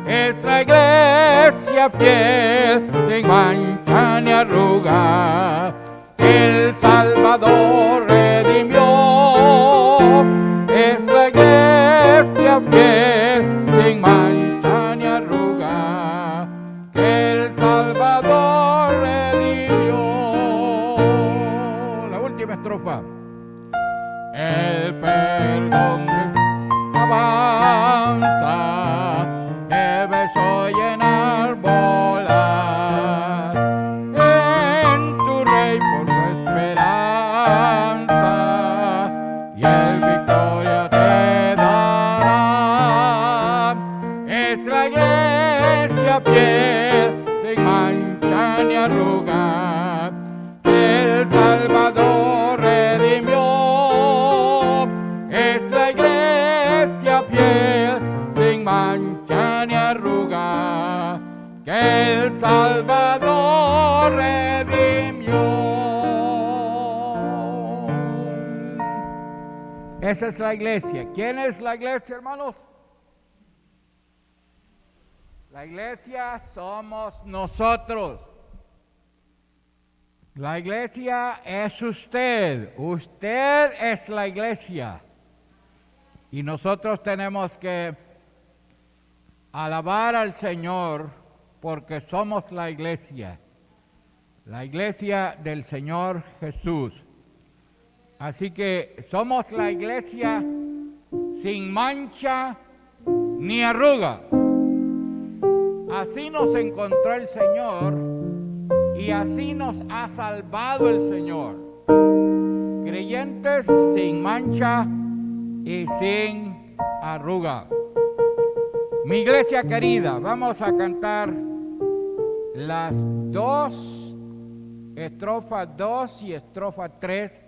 es la iglesia fiel, sin mancha ni arruga, el Salvador redimió. Es la iglesia fiel, sin mancha ni arruga, que el Salvador redimió. La última estrofa. El perdón avanza, debes hoy enarbolar en tu Rey por tu esperanza, y el victoria te dará. Es la iglesia fiel, sin mancha ni arruga, el Salvador redimió. Es la iglesia fiel, sin mancha ni arruga, que el Salvador redimió. Esa es la iglesia. ¿Quién es la iglesia, hermanos? La iglesia somos nosotros. La iglesia es usted. Usted es la iglesia. Y nosotros tenemos que alabar al Señor porque somos la iglesia del Señor Jesús. Así que somos la iglesia sin mancha ni arruga. Así nos encontró el Señor y así nos ha salvado el Señor. Creyentes sin mancha y sin arruga. Mi iglesia querida, vamos a cantar las dos, estrofa 2 y estrofa 3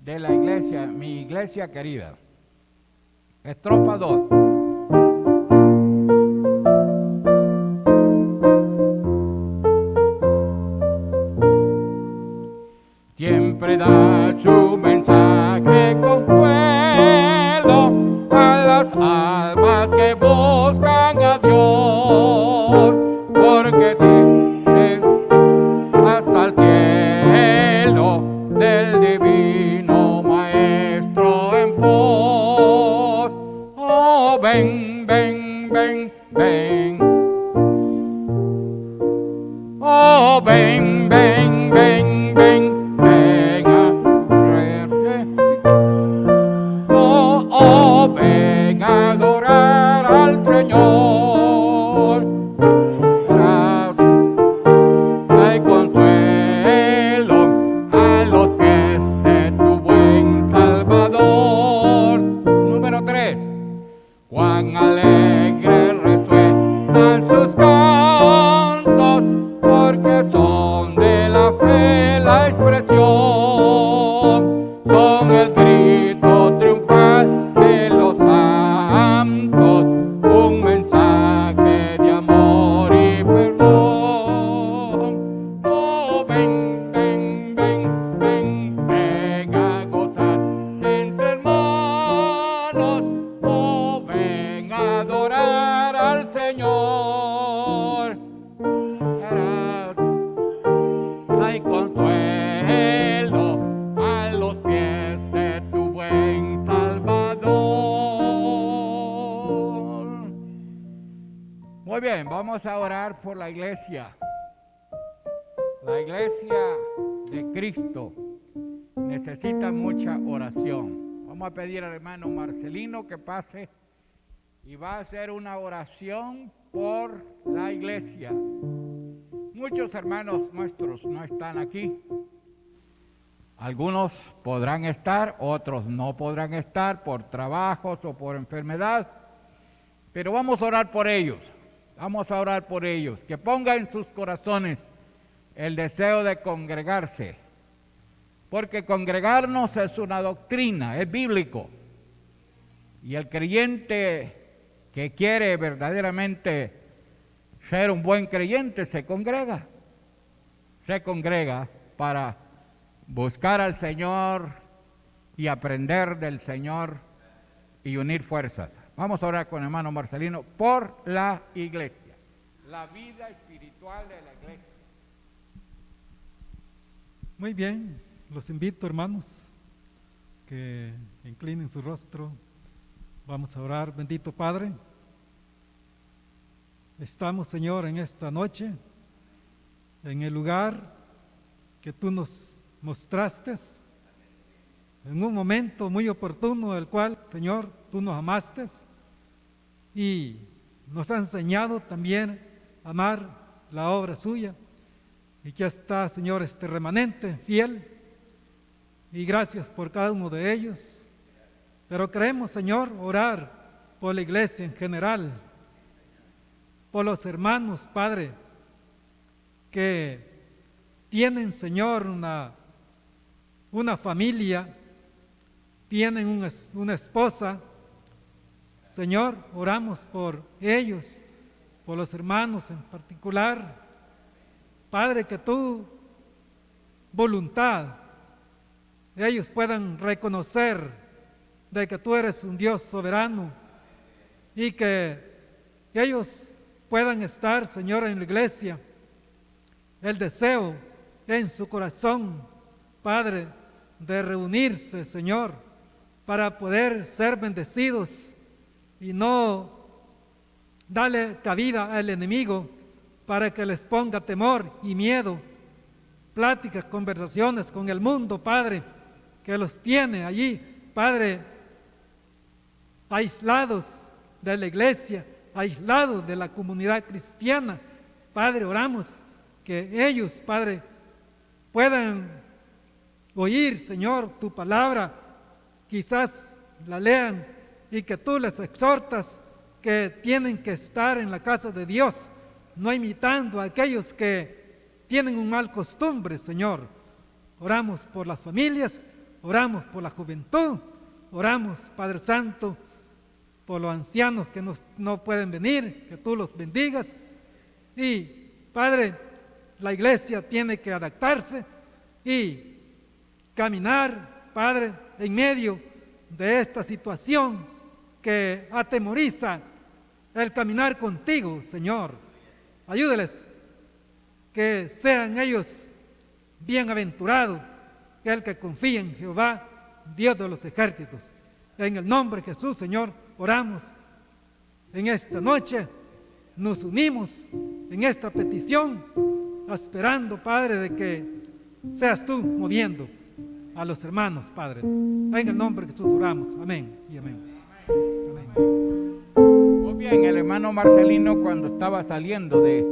de la iglesia, mi iglesia querida. Estrofa 2. Siempre da su mensaje consuelo a las almas que buscan a Dios, porque tiene hasta el cielo del divino Maestro en pos. Oh, ven, ven, ven, ven. Oh, ven, ven, ven, ven. Ven a adorar al Señor. Hay consuelo a los pies de tu buen Salvador. Número 3. Cuán alegre resuenan sus cantos, porque son de la fe la expresión. Son el grito triunfal de los santos, un mensaje de amor y perdón. Oh, ven, ven, ven, ven, ven a gozar entre hermanos. Oh, ven a adorar al Señor. Hay consuelo a los pies de tu buen Salvador. Muy bien, vamos a orar por la iglesia. La iglesia de Cristo necesita mucha oración. Vamos a pedir al hermano Marcelino que pase y va a hacer una oración por la iglesia. Muchos hermanos nuestros no están aquí. Algunos podrán estar, otros no podrán estar por trabajos o por enfermedad, pero vamos a orar por ellos. Vamos a orar por ellos, que pongan en sus corazones el deseo de congregarse, porque congregarnos es una doctrina, es bíblico, y el creyente que quiere verdaderamente ser un buen creyente se congrega para buscar al Señor y aprender del Señor y unir fuerzas. Vamos a orar con el hermano Marcelino por la iglesia, la vida espiritual de la iglesia. Muy bien, los invito, hermanos, que inclinen su rostro. Vamos a orar. Bendito Padre, estamos, Señor, en esta noche, en el lugar que tú nos mostraste, en un momento muy oportuno, el cual, Señor, tú nos amaste y nos has enseñado también a amar la obra suya. Y que está, Señor, este remanente fiel, y gracias por cada uno de ellos. Pero queremos, Señor, orar por la iglesia en general, por los hermanos, Padre, que tienen, Señor, una familia, tienen una esposa. Señor, oramos por ellos, por los hermanos en particular. Padre, que tu voluntad, ellos puedan reconocer de que tú eres un Dios soberano y que ellos puedan estar, Señor, en la iglesia, el deseo en su corazón, Padre, de reunirse, Señor, para poder ser bendecidos y no darle cabida al enemigo para que les ponga temor y miedo, pláticas, conversaciones con el mundo, Padre, que los tiene allí, Padre, aislados de la iglesia, aislados de la comunidad cristiana. Padre, oramos que ellos, Padre, puedan oír, Señor, tu palabra, quizás la lean y que tú les exhortas que tienen que estar en la casa de Dios, no imitando a aquellos que tienen un mal costumbre, Señor. Oramos por las familias, oramos por la juventud, oramos, Padre Santo, por los ancianos que no pueden venir, que tú los bendigas. Y, Padre, la iglesia tiene que adaptarse y caminar, Padre, en medio de esta situación que atemoriza el caminar contigo, Señor. Ayúdeles, que sean ellos bienaventurados, que el que confía en Jehová, Dios de los ejércitos. En el nombre de Jesús, Señor, oramos en esta noche, nos unimos en esta petición, esperando, Padre, de que seas tú moviendo a los hermanos, Padre. En el nombre de Jesús oramos. Amén y amén. Muy bien, el hermano Marcelino, cuando estaba saliendo de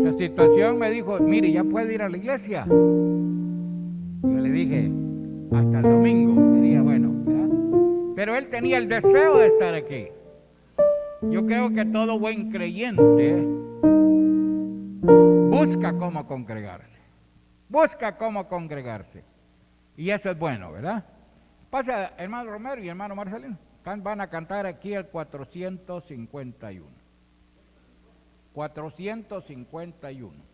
la situación, me dijo, mire, ya puede ir a la iglesia. Yo le dije, hasta el domingo, sería bueno, ¿verdad? Pero él tenía el deseo de estar aquí. Yo creo que todo buen creyente busca cómo congregarse. Busca cómo congregarse. Y eso es bueno, ¿verdad? Pasa, hermano Romero y hermano Marcelino. Van a cantar aquí el 451. 451.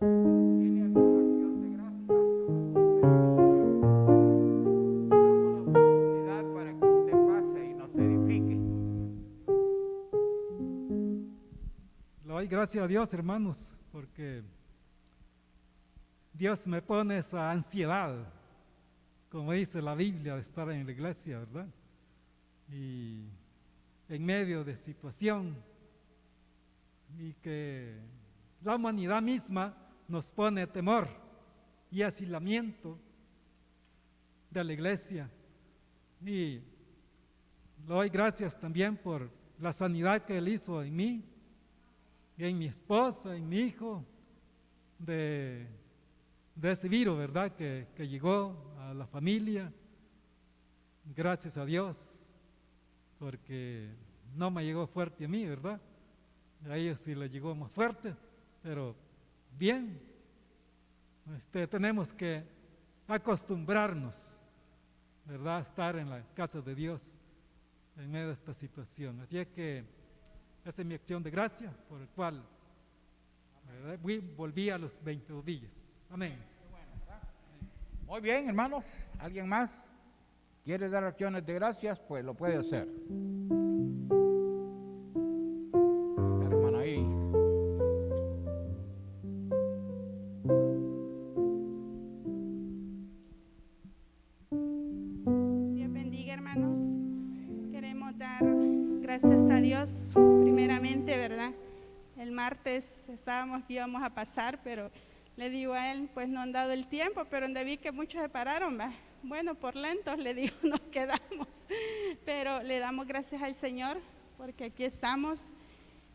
¿Tiene alguna acción de gracias? Damos la oportunidad para que usted pase y nos edifique. Le doy gracias a Dios, hermanos, porque Dios me pone esa ansiedad, como dice la Biblia, de estar en la iglesia, ¿verdad? Y en medio de situación, y que la humanidad misma nos pone temor y aislamiento de la iglesia. Y le doy gracias también por la sanidad que Él hizo en mí, en mi esposa, en mi hijo, de ese virus, ¿verdad? Que llegó a la familia. Gracias a Dios, porque no me llegó fuerte a mí, ¿verdad? A ellos sí les llegó más fuerte, pero bien. Tenemos que acostumbrarnos, ¿verdad? A estar en la casa de Dios en medio de esta situación. Así es que esa es mi acción de gracia, por el cual, ¿verdad?, volví a los 22 días. Amén. Muy bien, hermanos. ¿Alguien más quiere dar acciones de gracias? Pues lo puede hacer. Esta hermana ahí. Dios bendiga, hermanos. Queremos dar gracias a Dios primeramente, ¿verdad? El martes estábamos que íbamos a pasar, pero le digo a él, pues no han dado el tiempo, pero donde vi que muchos se pararon, ¿va? Bueno, por lentos, le digo, nos quedamos. Pero le damos gracias al Señor, porque aquí estamos.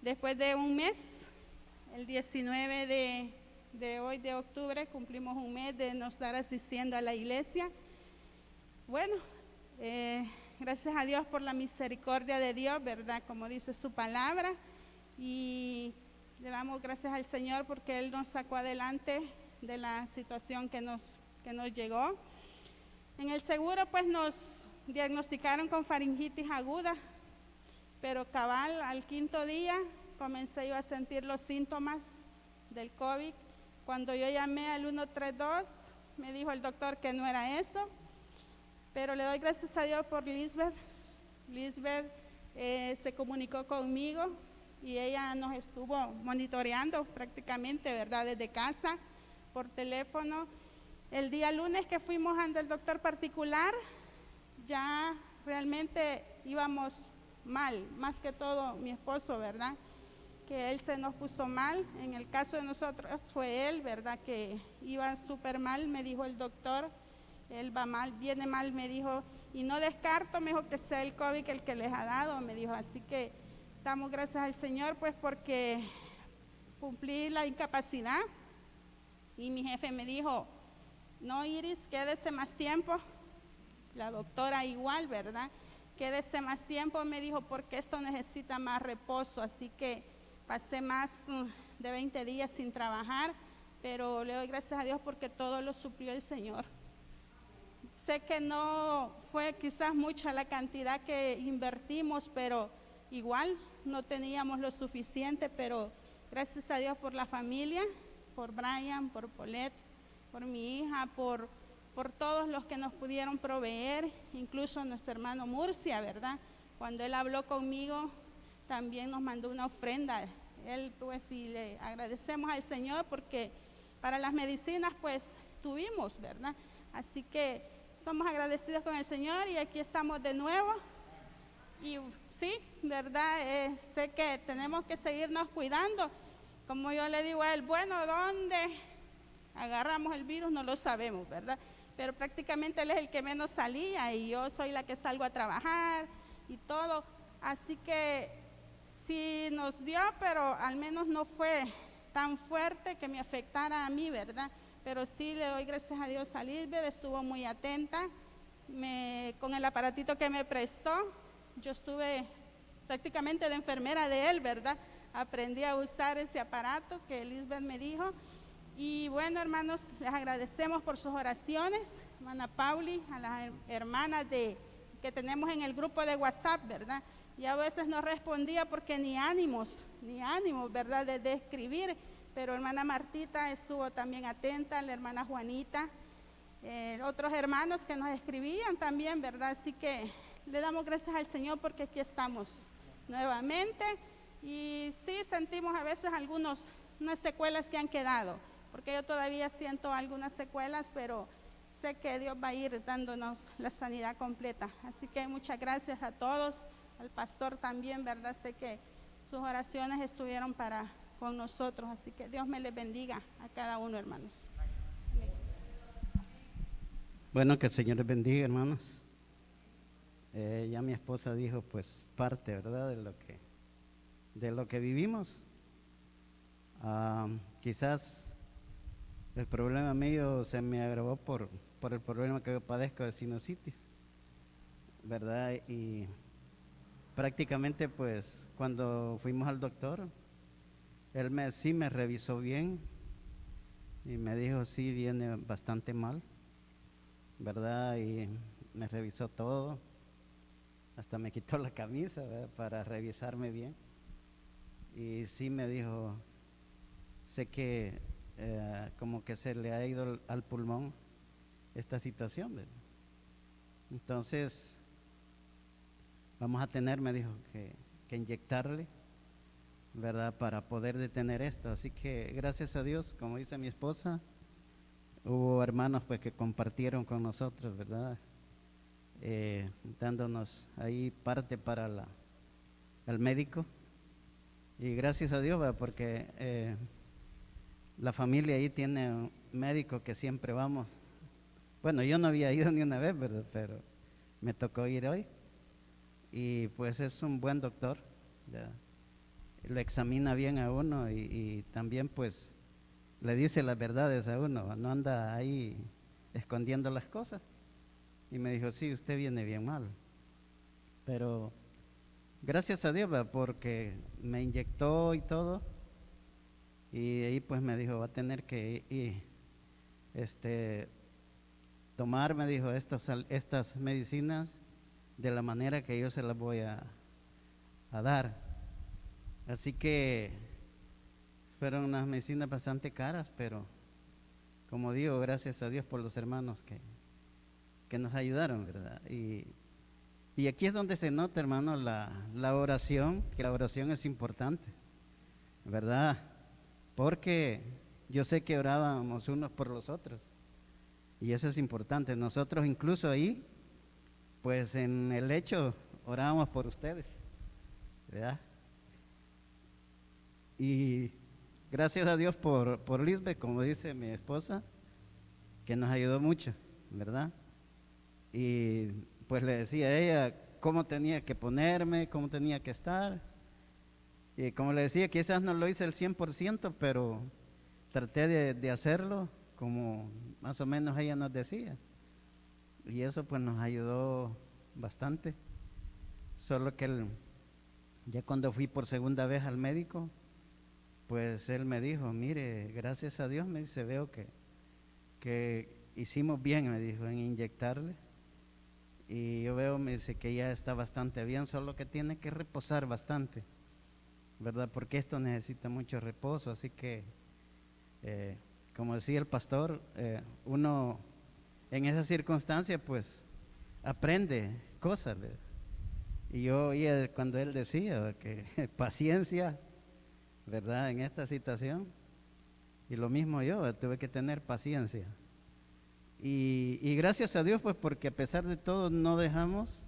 Después de un mes, el 19 de hoy, de octubre, cumplimos un mes de no estar asistiendo a la iglesia. Bueno, gracias a Dios por la misericordia de Dios, ¿verdad? Como dice su palabra. Y le damos gracias al Señor porque Él nos sacó adelante de la situación que nos llegó. En el seguro pues nos diagnosticaron con faringitis aguda, pero cabal al 5.º día comencé yo a sentir los síntomas del COVID. Cuando yo llamé al 132 me dijo el doctor que no era eso, pero le doy gracias a Dios por Lisbeth. Lisbeth se comunicó conmigo y ella nos estuvo monitoreando prácticamente, ¿verdad? Desde casa, por teléfono. El día lunes que fuimos ante el doctor particular, ya realmente íbamos mal, más que todo mi esposo, ¿verdad? Que él se nos puso mal. En el caso de nosotros fue él, ¿verdad? Que iba súper mal, me dijo el doctor, él va mal, viene mal, me dijo, y no descarto, me dijo, que sea el COVID el que les ha dado, me dijo. Así que damos gracias al Señor, pues, porque cumplí la incapacidad. Y mi jefe me dijo, no, Iris, quédese más tiempo. La doctora igual, ¿verdad? Quédese más tiempo, me dijo, porque esto necesita más reposo. Así que pasé más de 20 días sin trabajar, pero le doy gracias a Dios porque todo lo suplió el Señor. Sé que no fue quizás mucha la cantidad que invertimos, pero igual no teníamos lo suficiente, pero gracias a Dios por la familia, por Brian, por Paulette, por mi hija, por todos los que nos pudieron proveer, incluso nuestro hermano Murcia, ¿verdad? Cuando él habló conmigo, también nos mandó una ofrenda. Él, pues, y le agradecemos al Señor porque para las medicinas, pues, tuvimos, ¿verdad? Así que estamos agradecidos con el Señor y aquí estamos de nuevo. Y sí, ¿verdad? Sé que tenemos que seguirnos cuidando. Como yo le digo a él, bueno, ¿dónde agarramos el virus? No lo sabemos, ¿verdad? Pero prácticamente él es el que menos salía y yo soy la que salgo a trabajar y todo. Así que sí nos dio, pero al menos no fue tan fuerte que me afectara a mí, ¿verdad? Pero sí le doy gracias a Dios a Lisbeth, estuvo muy atenta. Con el aparatito que me prestó, yo estuve prácticamente de enfermera de él, ¿verdad? Aprendí a usar ese aparato que Lisbeth me dijo. Y bueno, hermanos, les agradecemos por sus oraciones, hermana Pauli, a las hermanas que tenemos en el grupo de WhatsApp, ¿verdad? Y a veces no respondía porque ni ánimos, ¿verdad? De escribir, pero hermana Martita estuvo también atenta, la hermana Juanita, otros hermanos que nos escribían también, ¿verdad? Así que le damos gracias al Señor porque aquí estamos nuevamente y sí sentimos a veces unas secuelas que han quedado, porque yo todavía siento algunas secuelas, pero sé que Dios va a ir dándonos la sanidad completa. Así que muchas gracias a todos, al pastor también, ¿verdad? Sé que sus oraciones estuvieron con nosotros, así que Dios me les bendiga a cada uno, hermanos. Amén. Bueno, que el Señor les bendiga, hermanos. Ya mi esposa dijo, pues, parte, ¿verdad?, de lo que vivimos. Quizás el problema mío se me agravó por el problema que yo padezco de sinusitis, ¿verdad? Y prácticamente, pues, cuando fuimos al doctor, él sí me revisó bien y me dijo, sí, viene bastante mal, ¿verdad? Y me revisó todo, hasta me quitó la camisa, ¿verdad?, para revisarme bien. Y sí me dijo, sé que como que se le ha ido al pulmón esta situación, ¿verdad? Entonces vamos a tener, me dijo, que inyectarle, ¿verdad?, para poder detener esto. Así que gracias a Dios, como dice mi esposa, hubo hermanos pues que compartieron con nosotros, ¿verdad?, dándonos ahí parte para el médico. Y gracias a Dios, ¿verdad?, porque la familia ahí tiene un médico que siempre vamos. Bueno, yo no había ido ni una vez, ¿verdad?, pero me tocó ir hoy. Y pues es un buen doctor, ¿verdad? Lo examina bien a uno y también pues le dice las verdades a uno, no anda ahí escondiendo las cosas. Y me dijo, sí, usted viene bien mal. Pero gracias a Dios, ¿verdad?, porque me inyectó y todo. Y ahí pues me dijo, va a tener que tomar, me dijo, estas medicinas de la manera que yo se las voy a dar. Así que fueron unas medicinas bastante caras, pero como digo, gracias a Dios por los hermanos que nos ayudaron, ¿verdad? Y aquí es donde se nota, hermano, la oración, que la oración es importante, ¿verdad? Porque yo sé que orábamos unos por los otros y eso es importante. Nosotros incluso ahí, pues en el lecho orábamos por ustedes, ¿verdad? Y gracias a Dios por Lisbeth, como dice mi esposa, que nos ayudó mucho, ¿verdad? Y pues le decía a ella cómo tenía que ponerme, cómo tenía que estar. Y como le decía, quizás no lo hice el 100%, pero traté de hacerlo como más o menos ella nos decía. Y eso pues nos ayudó bastante. Solo que ya cuando fui por segunda vez al médico, pues él me dijo, mire, gracias a Dios, me dice, veo que hicimos bien, me dijo, en inyectarle. Y yo veo, me dice, que ya está bastante bien, solo que tiene que reposar bastante, ¿verdad? Porque esto necesita mucho reposo. Así que, como decía el pastor, uno en esas circunstancias, pues, aprende cosas, ¿verdad? Y yo oía cuando él decía que paciencia, ¿verdad?, en esta situación. Y lo mismo yo, tuve que tener paciencia. Y gracias a Dios, pues, porque a pesar de todo no dejamos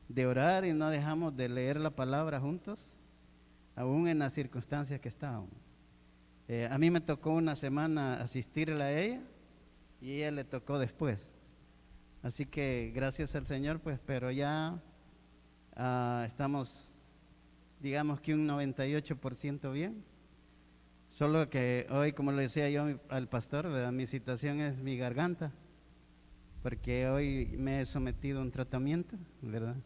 de orar y no dejamos de leer la palabra juntos, aún en las circunstancias que estábamos. A mí me tocó una semana asistirle a ella y a ella le tocó después. Así que gracias al Señor, pues, pero ya estamos, digamos que un 98% bien. Solo que hoy, como le decía yo al pastor, ¿verdad?, mi situación es mi garganta, porque hoy me he sometido a un tratamiento, ¿verdad?,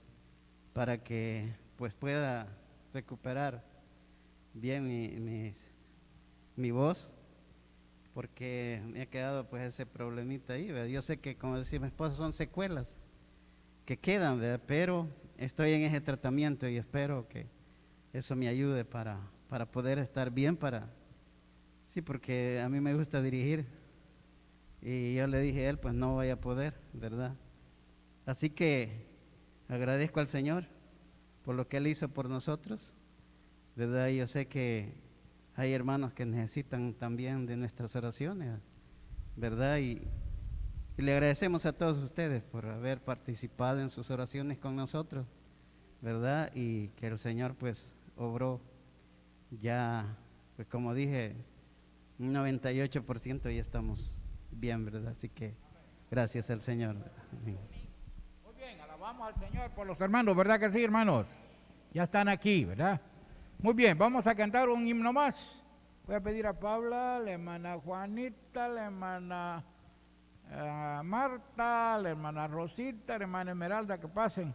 para que pues pueda recuperar bien mi voz, porque me ha quedado pues ese problemita ahí, ¿verdad? Yo sé que, como decía mi esposa, son secuelas que quedan, ¿verdad?, pero estoy en ese tratamiento y espero que eso me ayude para poder estar bien, para Sí, porque a mí me gusta dirigir y yo le dije a él, pues no voy a poder, ¿verdad? Así que agradezco al Señor por lo que Él hizo por nosotros, ¿verdad? Y yo sé que hay hermanos que necesitan también de nuestras oraciones, ¿verdad? Y le agradecemos a todos ustedes por haber participado en sus oraciones con nosotros, ¿verdad? Y que el Señor pues obró ya, pues como dije, un 98% ya estamos bien, ¿verdad? Así que gracias al Señor. Amén. Muy bien, alabamos al Señor por los hermanos, ¿verdad que sí, hermanos? Ya están aquí, ¿verdad? Muy bien, vamos a cantar un himno más. Voy a pedir a Paula, la hermana Juanita, la hermana Marta, la hermana Rosita, la hermana Esmeralda que pasen.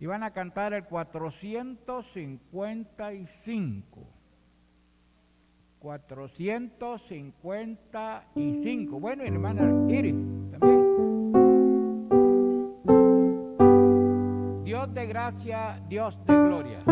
Y van a cantar el 455. 455. Bueno, y la hermana Iris también. Dios de gracia, Dios de gloria.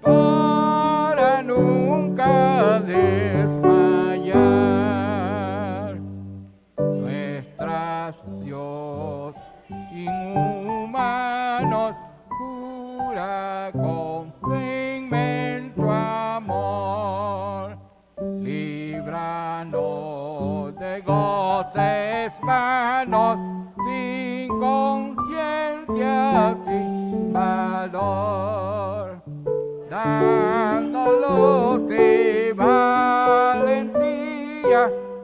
Para nunca desmayar, nuestras Dios inhumanos jura con su inmenso amor, líbranos de goces vanos, sin conciencia, sin valor, dando luz y valentía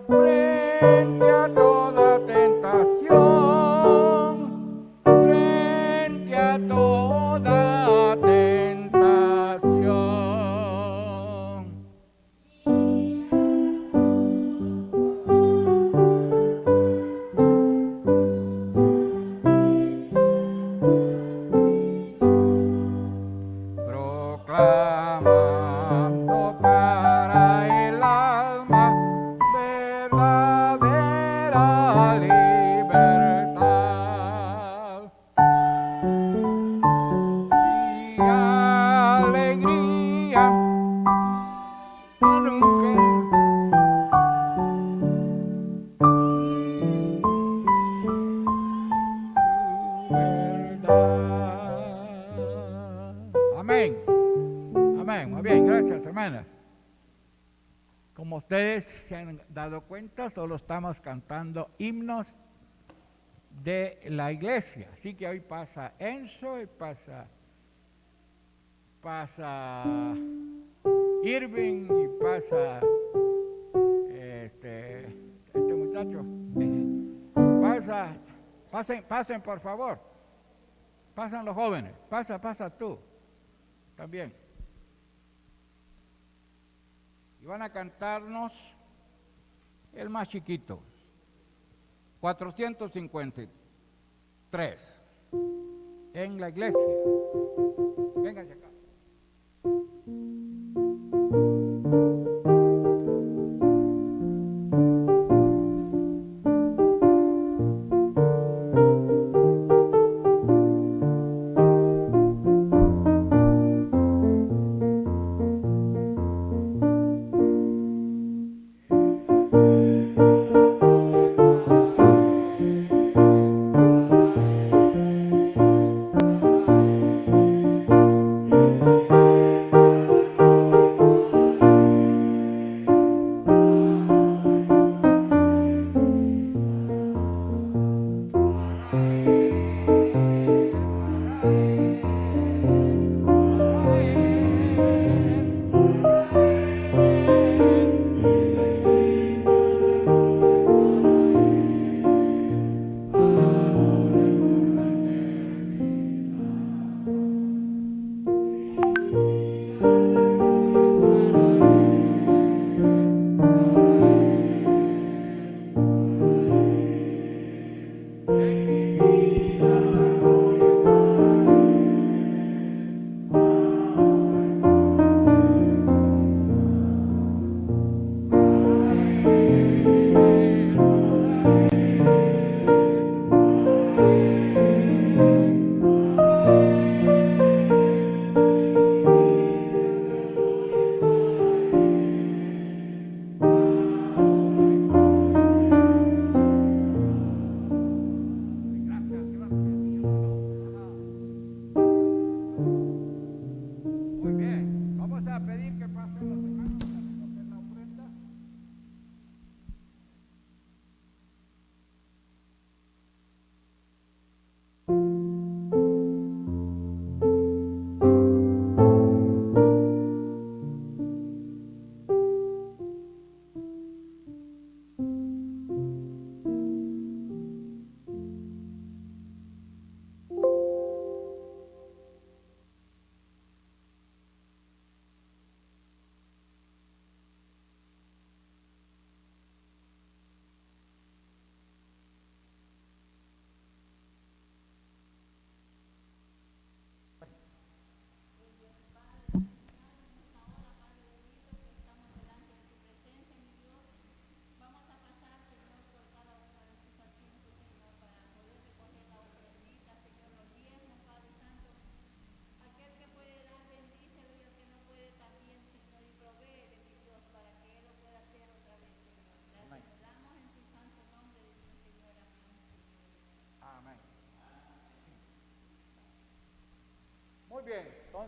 frente a toda tentación, frente a toda tentación. Proclamando para el alma verdadera libertad y alegría nunca. Amén. Amén. Muy bien, gracias, hermanas. Como ustedes se han dado cuenta, solo estamos cantando himnos de la iglesia. Así que hoy pasa Enzo y pasa Irving y pasa este muchacho. Pasen por favor. Pasan los jóvenes. Pasa tú también. Y van a cantarnos el más chiquito, 453, en la iglesia. Vénganse acá.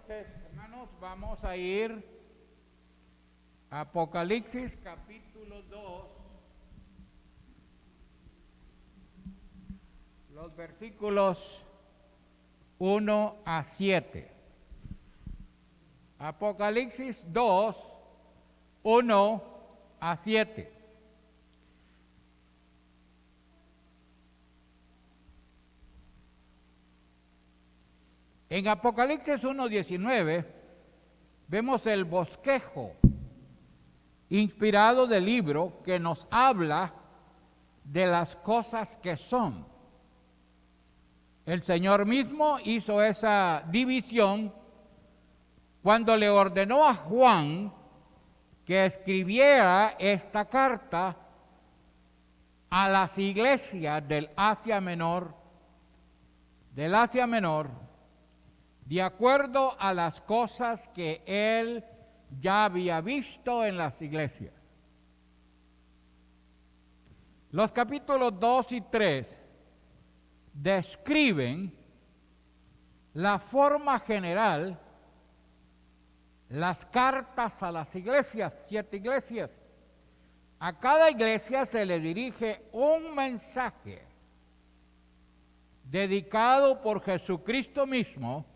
Entonces, hermanos, vamos a ir a Apocalipsis capítulo 2, los versículos 1 a 7. Apocalipsis 2, 1 a 7. En Apocalipsis 1:19 vemos el bosquejo inspirado del libro que nos habla de las cosas que son. El Señor mismo hizo esa división cuando le ordenó a Juan que escribiera esta carta a las iglesias del Asia Menor, de acuerdo a las cosas que él ya había visto en las iglesias. Los capítulos 2 y 3 describen la forma general, las cartas a las iglesias, 7 iglesias. A cada iglesia se le dirige un mensaje dedicado por Jesucristo mismo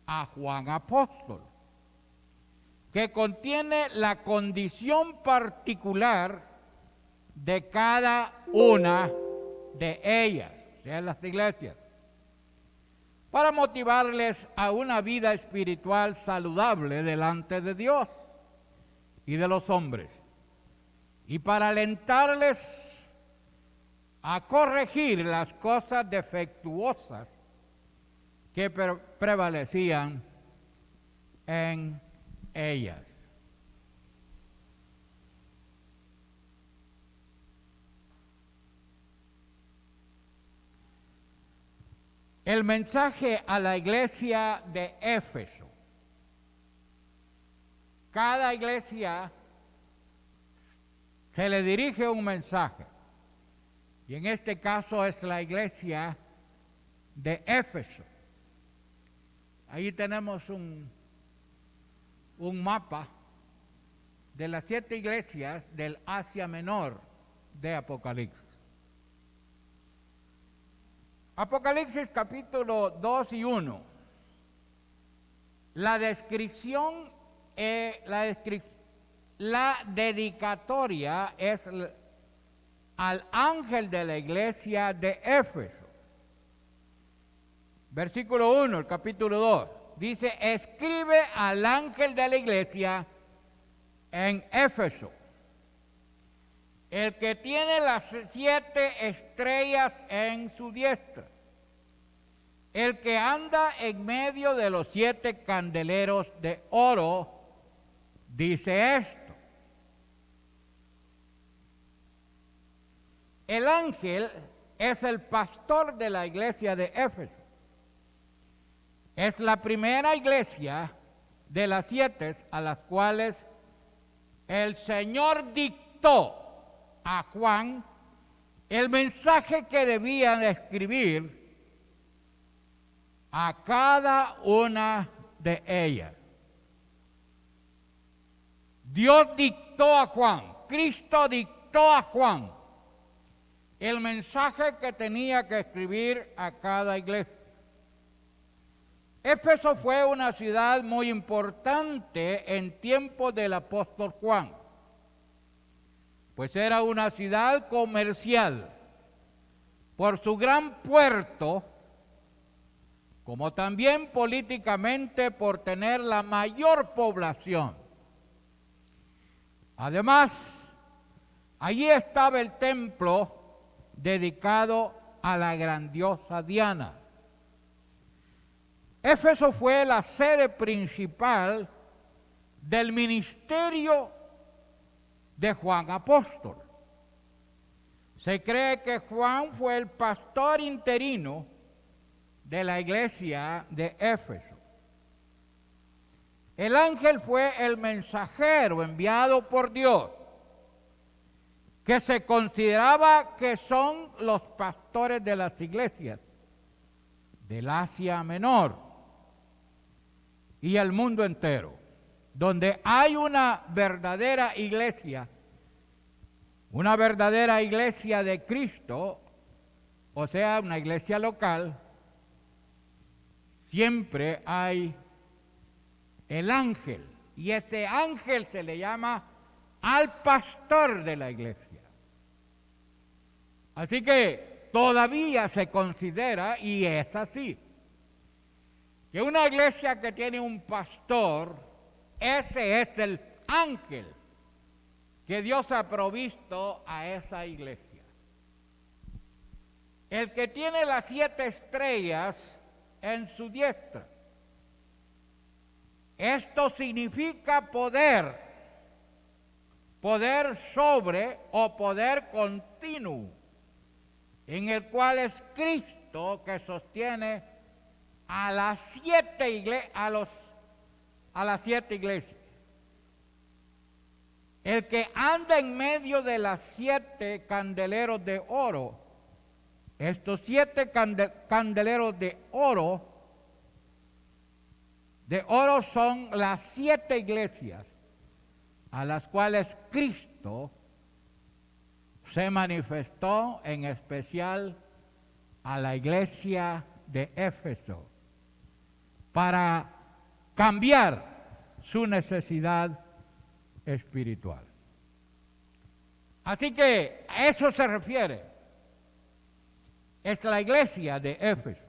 a Juan apóstol, que contiene la condición particular de cada una de ellas, o sea, las iglesias, para motivarles a una vida espiritual saludable delante de Dios y de los hombres, y para alentarles a corregir las cosas defectuosas que prevalecían en ellas. El mensaje a la iglesia de Éfeso. Cada iglesia se le dirige un mensaje, y en este caso es la iglesia de Éfeso. Ahí tenemos un mapa de las 7 iglesias del Asia Menor de Apocalipsis. Apocalipsis capítulo 2 y 1. La descripción, la dedicatoria es al ángel de la iglesia de Éfeso. Versículo 1, el capítulo 2, dice: escribe al ángel de la iglesia en Éfeso, el que tiene las 7 estrellas en su diestra, el que anda en medio de los 7 candeleros de oro, dice esto. El ángel es el pastor de la iglesia de Éfeso. Es la primera iglesia de las 7 a las cuales el Señor dictó a Juan el mensaje que debían escribir a cada una de ellas. Dios dictó a Juan, Cristo dictó a Juan el mensaje que tenía que escribir a cada iglesia. Éfeso fue una ciudad muy importante en tiempos del apóstol Juan, pues era una ciudad comercial por su gran puerto, como también políticamente por tener la mayor población. Además, allí estaba el templo dedicado a la grandiosa Diana. Éfeso fue la sede principal del ministerio de Juan apóstol. Se cree que Juan fue el pastor interino de la iglesia de Éfeso. El ángel fue el mensajero enviado por Dios, que se consideraba que son los pastores de las iglesias del Asia Menor. y el mundo entero. Donde hay una verdadera iglesia de Cristo, o sea, una iglesia local, siempre hay el ángel, y ese ángel se le llama al pastor de la iglesia. Así que todavía se considera, y es así, que una iglesia que tiene un pastor, ese es el ángel que Dios ha provisto a esa iglesia. El que tiene las 7 estrellas en su diestra. Esto significa poder sobre o poder continuo, en el cual es Cristo que sostiene a las 7 iglesias. El que anda en medio de las 7 candeleros de oro, estos 7 candeleros de oro son las 7 iglesias a las cuales Cristo se manifestó, en especial a la iglesia de Éfeso, para cambiar su necesidad espiritual. Así que a eso se refiere. Es la iglesia de Éfeso.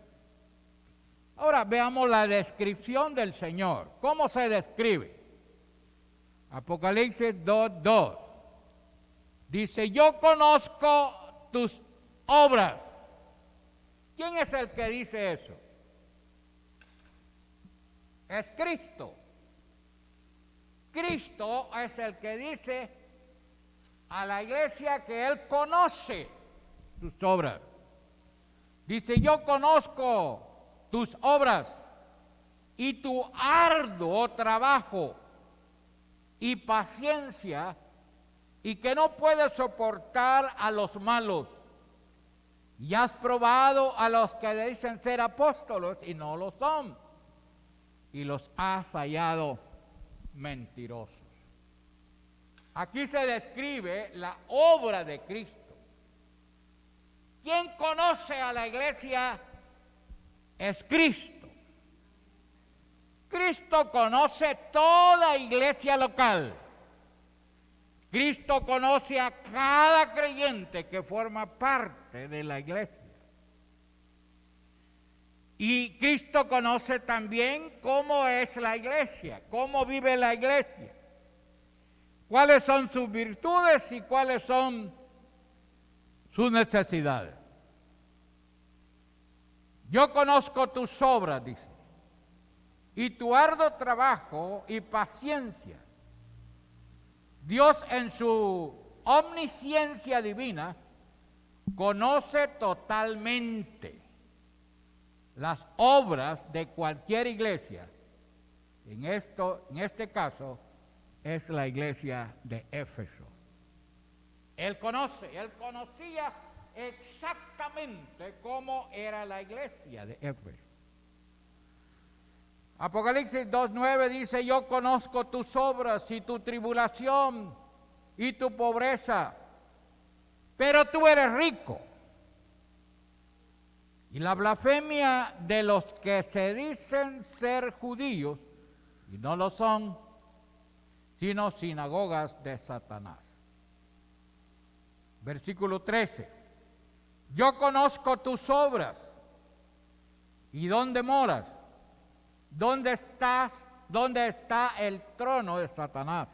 Ahora veamos la descripción del Señor. ¿Cómo se describe? Apocalipsis 2:2. Dice, yo conozco tus obras. ¿Quién es el que dice eso? Es Cristo. Cristo es el que dice a la iglesia que Él conoce tus obras. Dice, yo conozco tus obras y tu arduo trabajo y paciencia, y que no puedes soportar a los malos. Y has probado a los que dicen ser apóstoles y no lo son, y los has hallado mentirosos. Aquí se describe la obra de Cristo. ¿Quién conoce a la iglesia? Es Cristo. Cristo conoce toda iglesia local. Cristo conoce a cada creyente que forma parte de la iglesia. Y Cristo conoce también cómo es la iglesia, cómo vive la iglesia, cuáles son sus virtudes y cuáles son sus necesidades. Yo conozco tus obras, dice, y tu arduo trabajo y paciencia. Dios en su omnisciencia divina conoce totalmente las obras de cualquier iglesia. En este caso es la iglesia de Éfeso. Él conocía exactamente cómo era la iglesia de Éfeso. Apocalipsis 2:9 dice, yo conozco tus obras y tu tribulación y tu pobreza, pero tú eres rico. Y la blasfemia de los que se dicen ser judíos, y no lo son, sino sinagogas de Satanás. Versículo 13. Yo conozco tus obras y dónde moras, dónde está el trono de Satanás.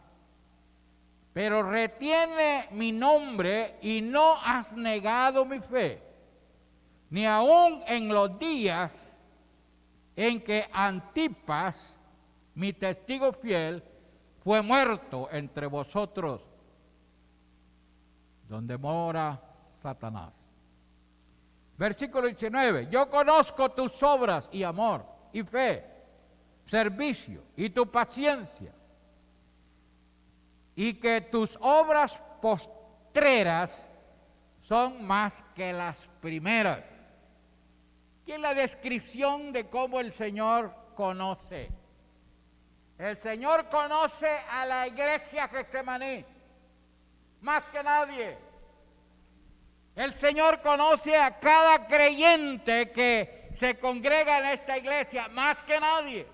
Pero retiene mi nombre y no has negado mi fe, ni aun en los días en que Antipas, mi testigo fiel, fue muerto entre vosotros, donde mora Satanás. Versículo 19, yo conozco tus obras y amor y fe, servicio y tu paciencia, y que tus obras postreras son más que las primeras. ¿Qué es la descripción de cómo el Señor conoce El Señor conoce a la iglesia Getsemaní más que nadie. El Señor conoce a cada creyente que se congrega en esta iglesia más que nadie.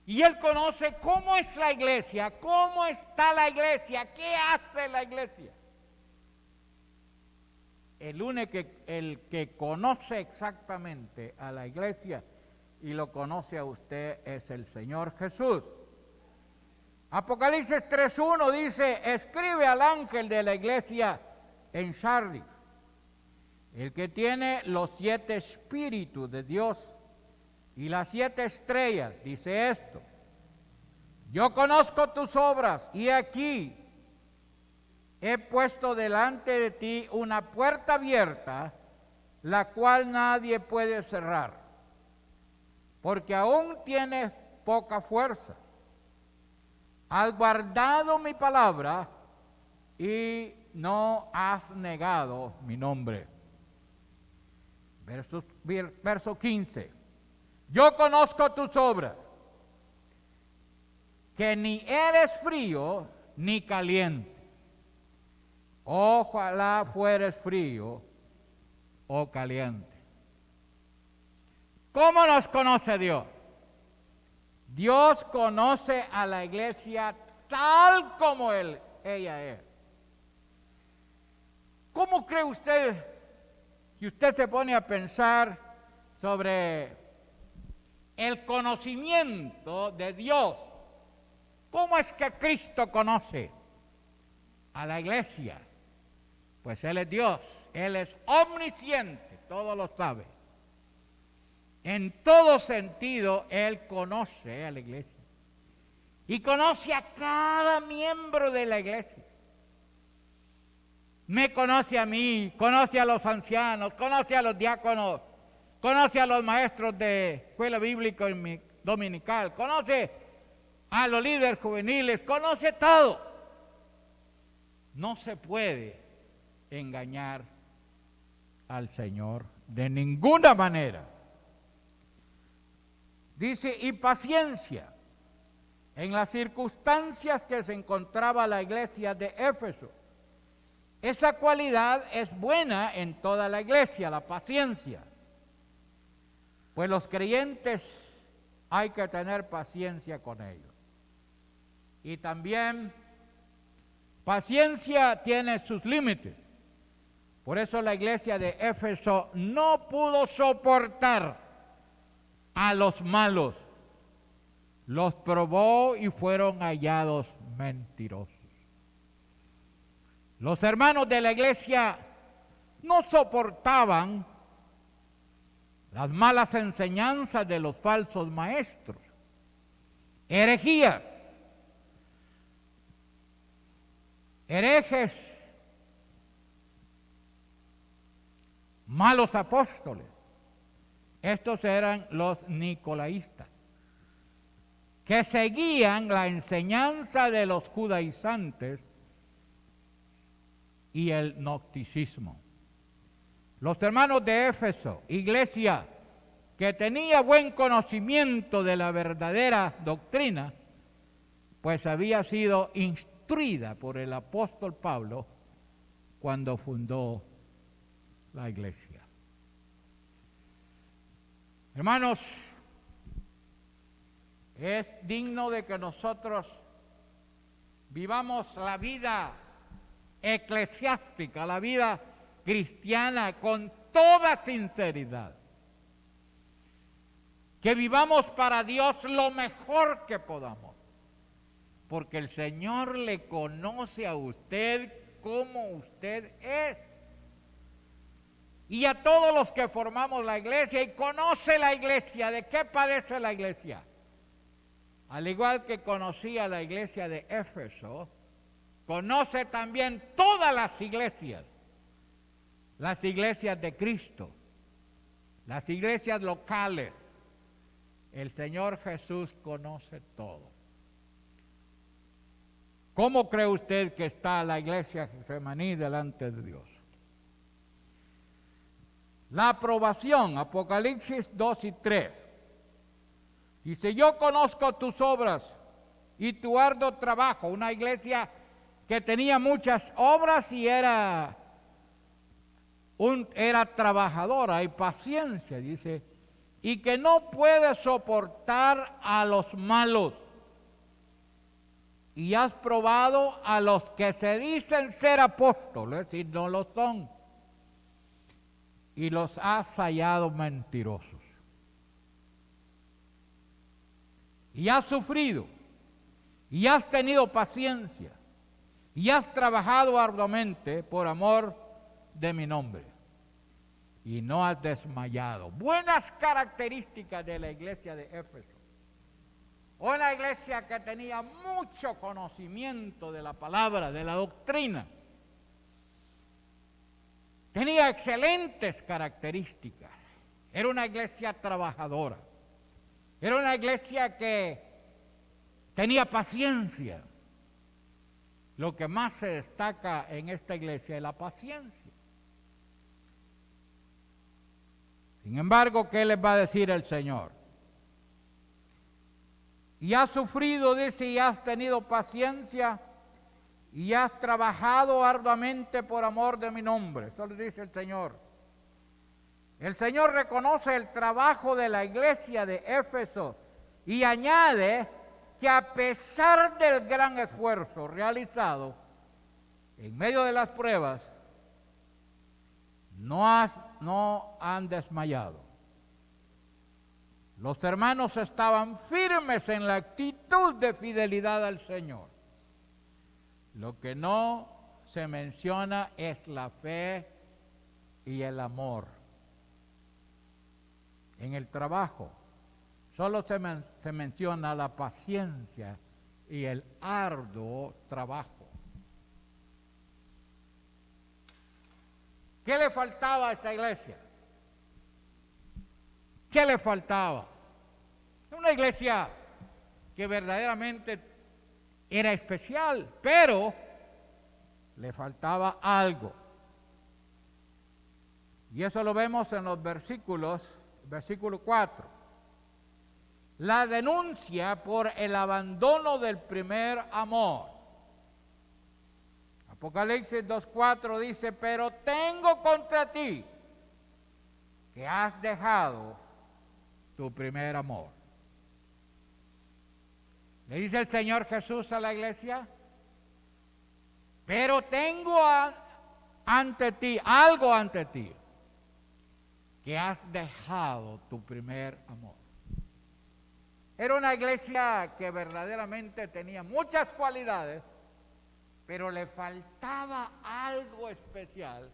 Y Él conoce cómo es la iglesia, cómo está la iglesia, qué hace la iglesia. El que conoce exactamente a la iglesia y lo conoce a usted es el Señor Jesús. Apocalipsis 3:1 dice: escribe al ángel de la iglesia en Sardis, el que tiene los 7 espíritus de Dios y las 7 estrellas, dice esto: yo conozco tus obras y aquí he puesto delante de ti una puerta abierta, la cual nadie puede cerrar, porque aún tienes poca fuerza. Has guardado mi palabra y no has negado mi nombre. Verso 15. Yo conozco tus obras, que ni eres frío ni caliente. Ojalá fueres frío o caliente. ¿Cómo nos conoce Dios? Dios conoce a la iglesia tal como ella es. ¿Cómo cree usted, si usted se pone a pensar sobre el conocimiento de Dios, cómo es que Cristo conoce a la iglesia? Pues Él es Dios, Él es omnisciente, todo lo sabe. En todo sentido, Él conoce a la iglesia. Y conoce a cada miembro de la iglesia. Me conoce a mí, conoce a los ancianos, conoce a los diáconos, conoce a los maestros de escuela bíblica dominical, conoce a los líderes juveniles, conoce todo. No se puede engañar al Señor de ninguna manera. Dice, y paciencia en las circunstancias que se encontraba la iglesia de Éfeso. Esa cualidad es buena en toda la iglesia, la paciencia. Pues los creyentes hay que tener paciencia con ellos. Y también paciencia tiene sus límites. Por eso la iglesia de Éfeso no pudo soportar a los malos. Los probó y fueron hallados mentirosos. Los hermanos de la iglesia no soportaban las malas enseñanzas de los falsos maestros, herejías, herejes, malos apóstoles. Estos eran los nicolaístas, que seguían la enseñanza de los judaizantes y el gnosticismo. Los hermanos de Éfeso, iglesia que tenía buen conocimiento de la verdadera doctrina, pues había sido instruida por el apóstol Pablo cuando fundó la iglesia. Hermanos, es digno de que nosotros vivamos la vida eclesiástica, la vida cristiana con toda sinceridad. Que vivamos para Dios lo mejor que podamos, porque el Señor le conoce a usted como usted es. Y a todos los que formamos la iglesia, y conoce la iglesia, ¿de qué padece la iglesia? Al igual que conocía la iglesia de Éfeso, conoce también todas las iglesias de Cristo, las iglesias locales. El Señor Jesús conoce todo. ¿Cómo cree usted que está la iglesia Getsemaní delante de Dios? La aprobación, Apocalipsis 2 y 3. Dice, yo conozco tus obras y tu arduo trabajo. Una iglesia que tenía muchas obras y era trabajadora y paciencia, dice, y que no puede soportar a los malos. Y has probado a los que se dicen ser apóstoles y no lo son, y los has hallado mentirosos. Y has sufrido, y has tenido paciencia, y has trabajado arduamente por amor de mi nombre, y no has desmayado. Buenas características de la iglesia de Éfeso. Una iglesia que tenía mucho conocimiento de la palabra, de la doctrina. Tenía excelentes características. Era una iglesia trabajadora. Era una iglesia que tenía paciencia. Lo que más se destaca en esta iglesia es la paciencia. Sin embargo, ¿qué les va a decir el Señor? Y has sufrido, dice, y has tenido paciencia, y has trabajado arduamente por amor de mi nombre. Eso le dice el Señor. El Señor reconoce el trabajo de la iglesia de Éfeso y añade que a pesar del gran esfuerzo realizado en medio de las pruebas, no han desmayado. Los hermanos estaban firmes en la actitud de fidelidad al Señor. Lo que no se menciona es la fe y el amor. En el trabajo solo se menciona la paciencia y el arduo trabajo. ¿Qué le faltaba a esta iglesia? ¿Qué le faltaba? Una iglesia que verdaderamente era especial, pero le faltaba algo. Y eso lo vemos en los versículo 4. La denuncia por el abandono del primer amor. Apocalipsis 2:4 dice, pero tengo contra ti que has dejado tu primer amor. Le dice el Señor Jesús a la iglesia, pero tengo ante ti, algo ante ti, que has dejado tu primer amor. Era una iglesia que verdaderamente tenía muchas cualidades, pero le faltaba algo especial,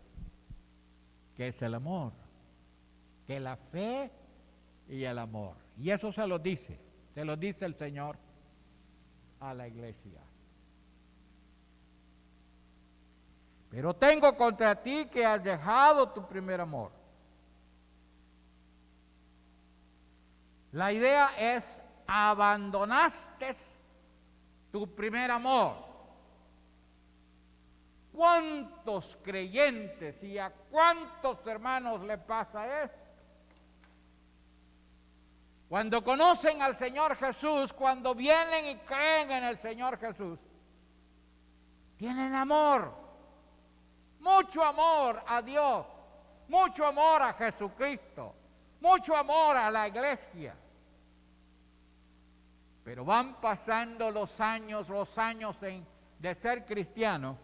que es el amor, que la fe y el amor. Y eso se lo dice el Señor a la iglesia. Pero tengo contra ti que has dejado tu primer amor. La idea es, abandonaste tu primer amor. ¿Cuántos creyentes y a cuántos hermanos le pasa esto? Cuando conocen al Señor Jesús, cuando vienen y creen en el Señor Jesús, tienen amor, mucho amor a Dios, mucho amor a Jesucristo, mucho amor a la iglesia. Pero van pasando los años de ser cristiano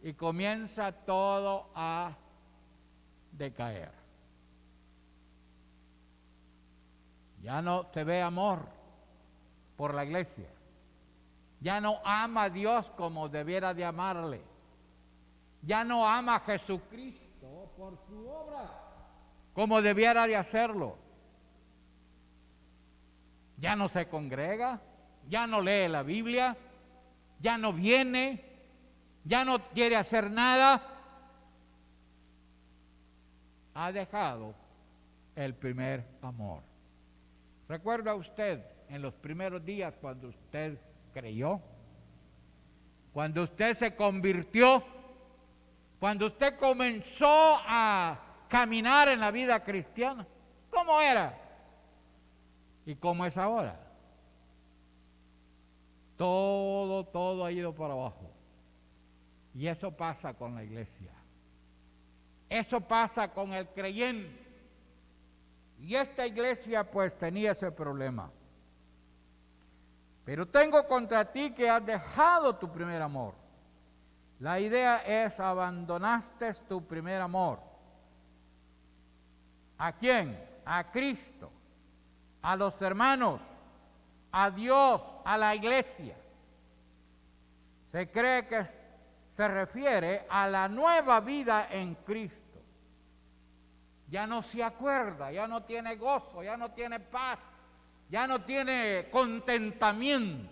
y comienza todo a decaer. Ya no se ve amor por la iglesia. Ya no ama a Dios como debiera de amarle. Ya no ama a Jesucristo por su obra como debiera de hacerlo. Ya no se congrega, ya no lee la Biblia, ya no viene, ya no quiere hacer nada. Ha dejado el primer amor. ¿Recuerda usted en los primeros días cuando usted creyó? Cuando usted se convirtió, cuando usted comenzó a caminar en la vida cristiana, ¿cómo era? ¿Y cómo es ahora? Todo ha ido para abajo. Y eso pasa con la iglesia. Eso pasa con el creyente. Y esta iglesia pues tenía ese problema. Pero tengo contra ti que has dejado tu primer amor. La idea es abandonaste tu primer amor. ¿A quién? A Cristo, a los hermanos, a Dios, a la iglesia. Se cree que se refiere a la nueva vida en Cristo. Ya no se acuerda, ya no tiene gozo, ya no tiene paz, ya no tiene contentamiento.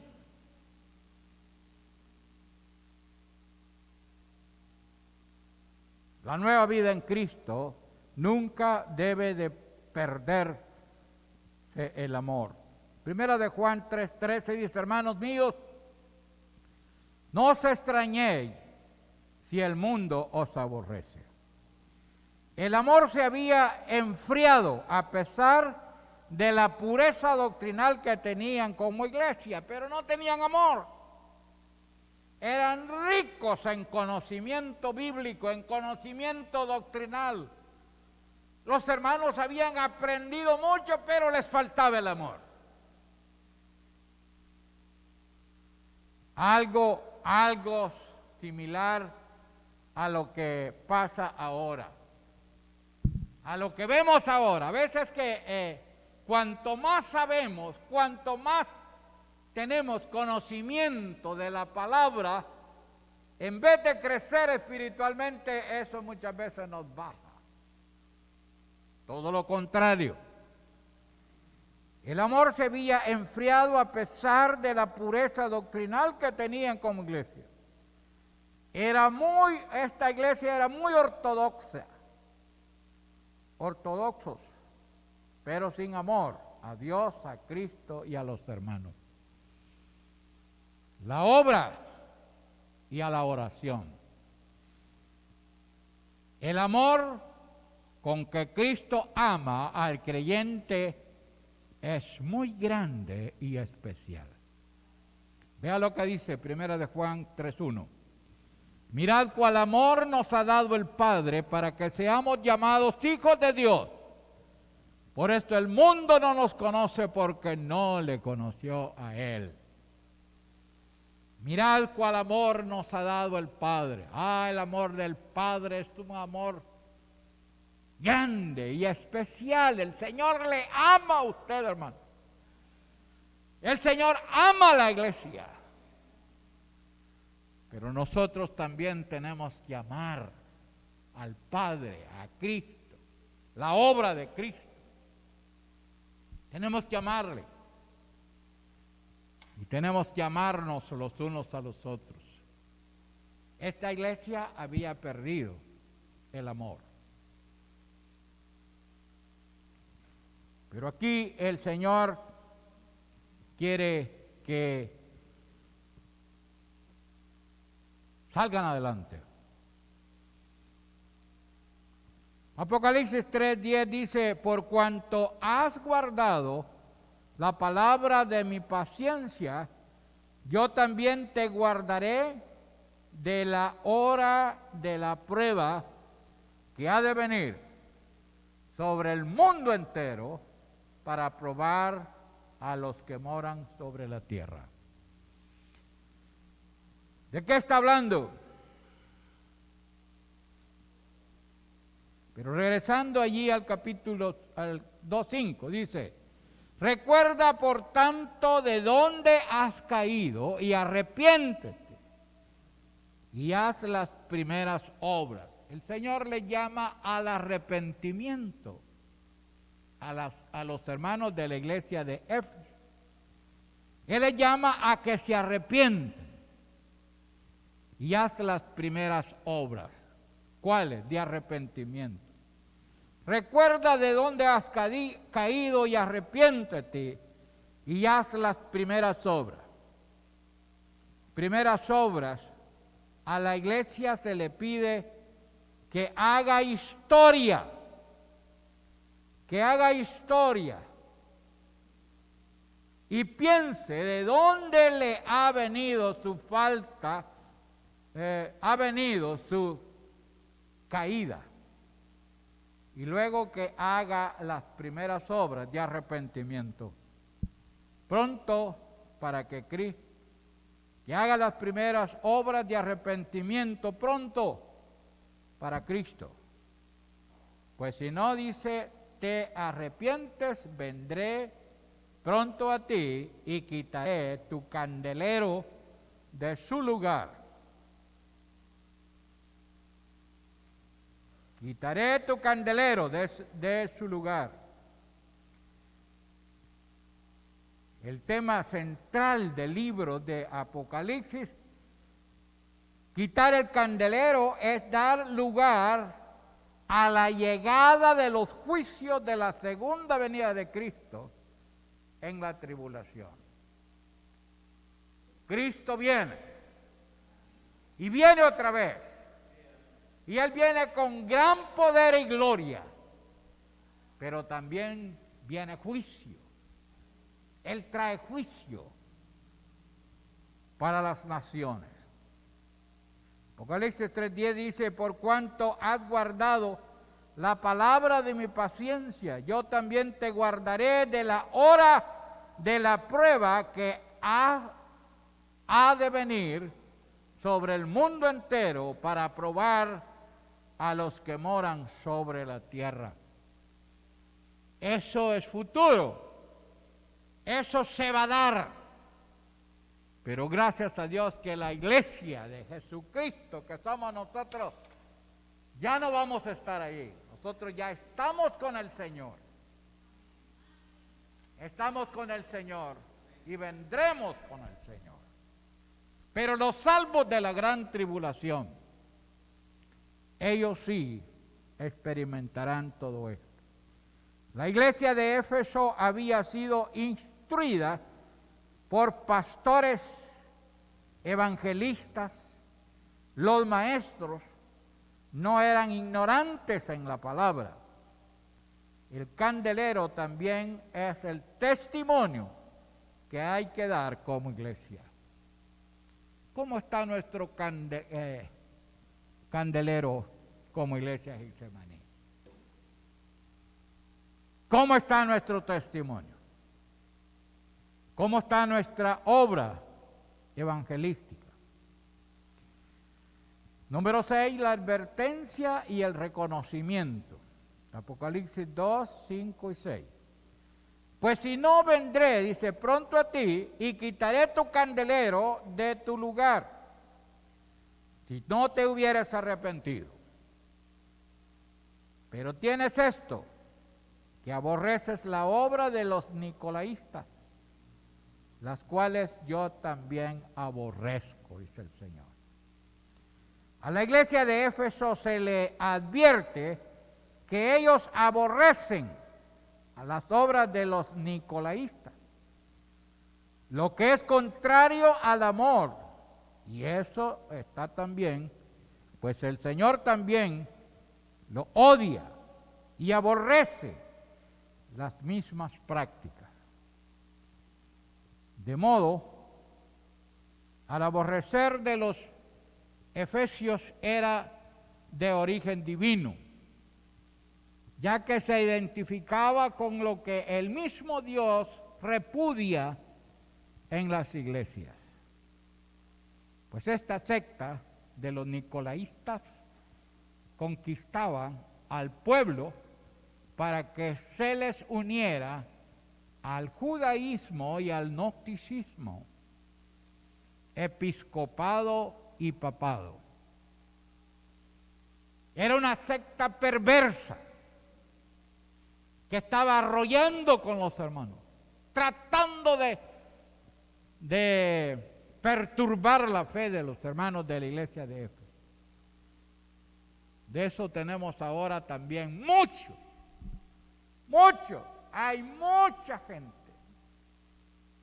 La nueva vida en Cristo nunca debe de perder el amor. Primera de Juan 3:13 dice, hermanos míos, no os extrañéis si el mundo os aborrece. El amor se había enfriado a pesar de la pureza doctrinal que tenían como iglesia, pero no tenían amor. Eran ricos en conocimiento bíblico, en conocimiento doctrinal. Los hermanos habían aprendido mucho, pero les faltaba el amor. Algo similar a lo que pasa ahora. A lo que vemos ahora. A veces que cuanto más sabemos, cuanto más tenemos conocimiento de la palabra, en vez de crecer espiritualmente, eso muchas veces nos baja. Todo lo contrario. El amor se había enfriado a pesar de la pureza doctrinal que tenían como iglesia. Esta iglesia era muy ortodoxa. Ortodoxos, pero sin amor a Dios, a Cristo y a los hermanos. La obra y a la oración. El amor con que Cristo ama al creyente es muy grande y especial. Vea lo que dice Primera de Juan 3:1. Mirad cuál amor nos ha dado el Padre para que seamos llamados hijos de Dios. Por esto el mundo no nos conoce porque no le conoció a Él. Mirad cuál amor nos ha dado el Padre. El amor del Padre es un amor grande y especial. El Señor le ama a usted, hermano. El Señor ama a la iglesia. Pero nosotros también tenemos que amar al Padre, a Cristo, la obra de Cristo. Tenemos que amarle. Y tenemos que amarnos los unos a los otros. Esta iglesia había perdido el amor. Pero aquí el Señor quiere que salgan adelante. Apocalipsis 3:10 dice, por cuanto has guardado la palabra de mi paciencia, yo también te guardaré de la hora de la prueba que ha de venir sobre el mundo entero para probar a los que moran sobre la tierra. ¿De qué está hablando? Pero regresando allí al capítulo 2:5, dice, recuerda por tanto de dónde has caído y arrepiéntete y haz las primeras obras. El Señor le llama al arrepentimiento a los hermanos de la iglesia de Éfeso. Él les llama a que se arrepienten y haz las primeras obras. ¿Cuáles? De arrepentimiento. Recuerda de dónde has caído y arrepiéntete y haz las primeras obras. Primeras obras, a la iglesia se le pide que haga historia. Que haga historia. y piense de dónde le ha venido su falta, ha venido su caída. Y luego que haga las primeras obras de arrepentimiento. Pronto para que Cristo, que haga las primeras obras de arrepentimiento pronto para Cristo. Pues si no, dice, te arrepientes, vendré pronto a ti y quitaré tu candelero de su lugar. Quitaré tu candelero de su lugar. El tema central del libro de Apocalipsis, quitar el candelero, es dar lugar a la llegada de los juicios de la segunda venida de Cristo en la tribulación. Cristo viene y viene otra vez. Y Él viene con gran poder y gloria, pero también viene juicio. Él trae juicio para las naciones. Apocalipsis 3:10 dice, por cuanto has guardado la palabra de mi paciencia, yo también te guardaré de la hora de la prueba que ha de venir sobre el mundo entero para probar a los que moran sobre la tierra. Eso es futuro. Eso se va a dar. Pero gracias a Dios que la iglesia de Jesucristo, que somos nosotros, ya no vamos a estar ahí. Nosotros ya estamos con el Señor. Estamos con el Señor y vendremos con el Señor. Pero los salvos de la gran tribulación, ellos sí experimentarán todo esto. La iglesia de Éfeso había sido instruida por pastores, evangelistas. Los maestros no eran ignorantes en la palabra. El candelero también es el testimonio que hay que dar como iglesia. ¿Cómo está nuestro candelero como iglesia de Getsemaní? ¿Cómo está nuestro testimonio? ¿Cómo está nuestra obra evangelística? Número 6, la advertencia y el reconocimiento. Apocalipsis 2, 5 y 6. Pues si no vendré, dice, pronto a ti y quitaré tu candelero de tu lugar, si no te hubieras arrepentido. Pero tienes esto, que aborreces la obra de los nicolaístas, las cuales yo también aborrezco, dice el Señor. A la iglesia de Éfeso se le advierte que ellos aborrecen a las obras de los nicolaístas, lo que es contrario al amor, y eso está también, pues el Señor también lo odia y aborrece las mismas prácticas. De modo, al aborrecer de los efesios era de origen divino, ya que se identificaba con lo que el mismo Dios repudia en las iglesias. Pues esta secta de los nicolaístas conquistaba al pueblo para que se les uniera al judaísmo y al gnosticismo, episcopado y papado. Era una secta perversa que estaba arrollando con los hermanos, tratando de perturbar la fe de los hermanos de la iglesia de Éfeso. De eso tenemos ahora también mucho. Hay mucha gente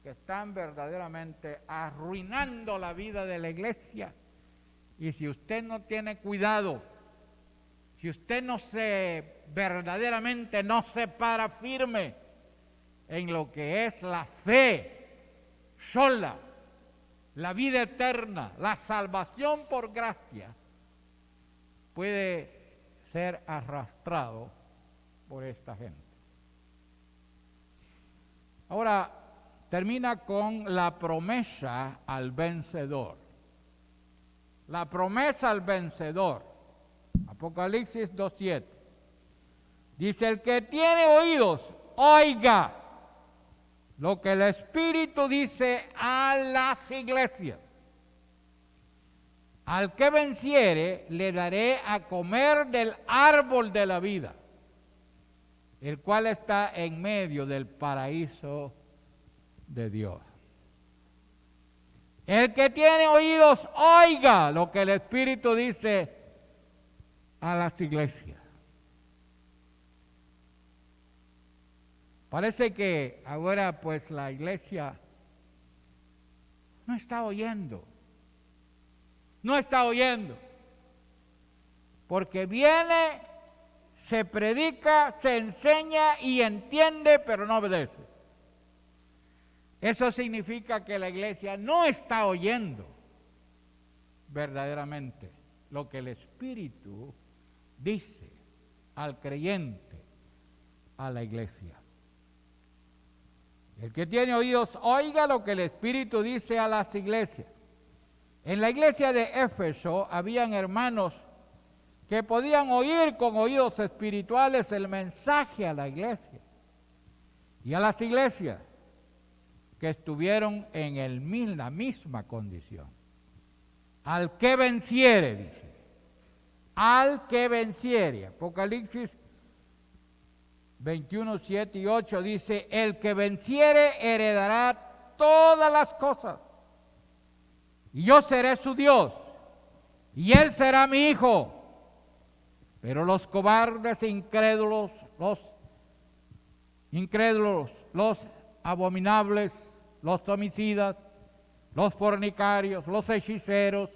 que están verdaderamente arruinando la vida de la iglesia. Y si usted no tiene cuidado, si usted verdaderamente no se para firme, en lo que es la fe sola, la vida eterna, la salvación por gracia, puede ser arrastrado por esta gente. Ahora, termina con la promesa al vencedor. La promesa al vencedor. Apocalipsis 2:7. Dice, el que tiene oídos, oiga lo que el Espíritu dice a las iglesias. Al que venciere, le daré a comer del árbol de la vida, el cual está en medio del paraíso de Dios. El que tiene oídos, oiga lo que el Espíritu dice a las iglesias. Parece que ahora pues la iglesia no está oyendo. No está oyendo. Porque viene, se predica, se enseña y entiende, pero no obedece. Eso significa que la iglesia no está oyendo verdaderamente lo que el Espíritu dice al creyente, a la iglesia. El que tiene oídos, oiga lo que el Espíritu dice a las iglesias. En la iglesia de Éfeso habían hermanos que podían oír con oídos espirituales el mensaje a la iglesia y a las iglesias que estuvieron en la misma condición. Al que venciere, dice, al que venciere. Apocalipsis 21, 7 y 8 dice, el que venciere heredará todas las cosas, y yo seré su Dios, y él será mi hijo. Pero los cobardes e incrédulos, los abominables, los homicidas, los fornicarios, los hechiceros,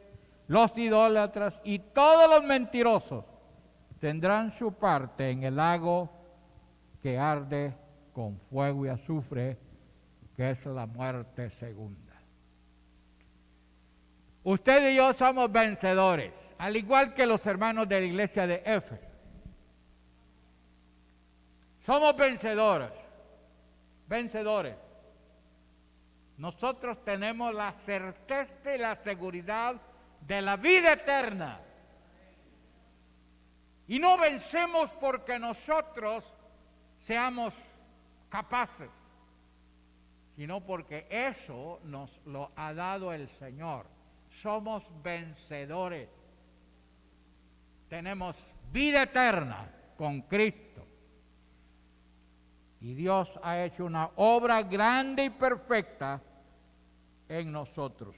los idólatras y todos los mentirosos tendrán su parte en el lago que arde con fuego y azufre, que es la muerte segunda. Usted y yo somos vencedores, al igual que los hermanos de la iglesia de Éfeso. Somos vencedores. Nosotros tenemos la certeza y la seguridad de la vida eterna. Y no vencemos porque nosotros seamos capaces, sino porque eso nos lo ha dado el Señor. Somos vencedores. Tenemos vida eterna con Cristo. Y Dios ha hecho una obra grande y perfecta en nosotros.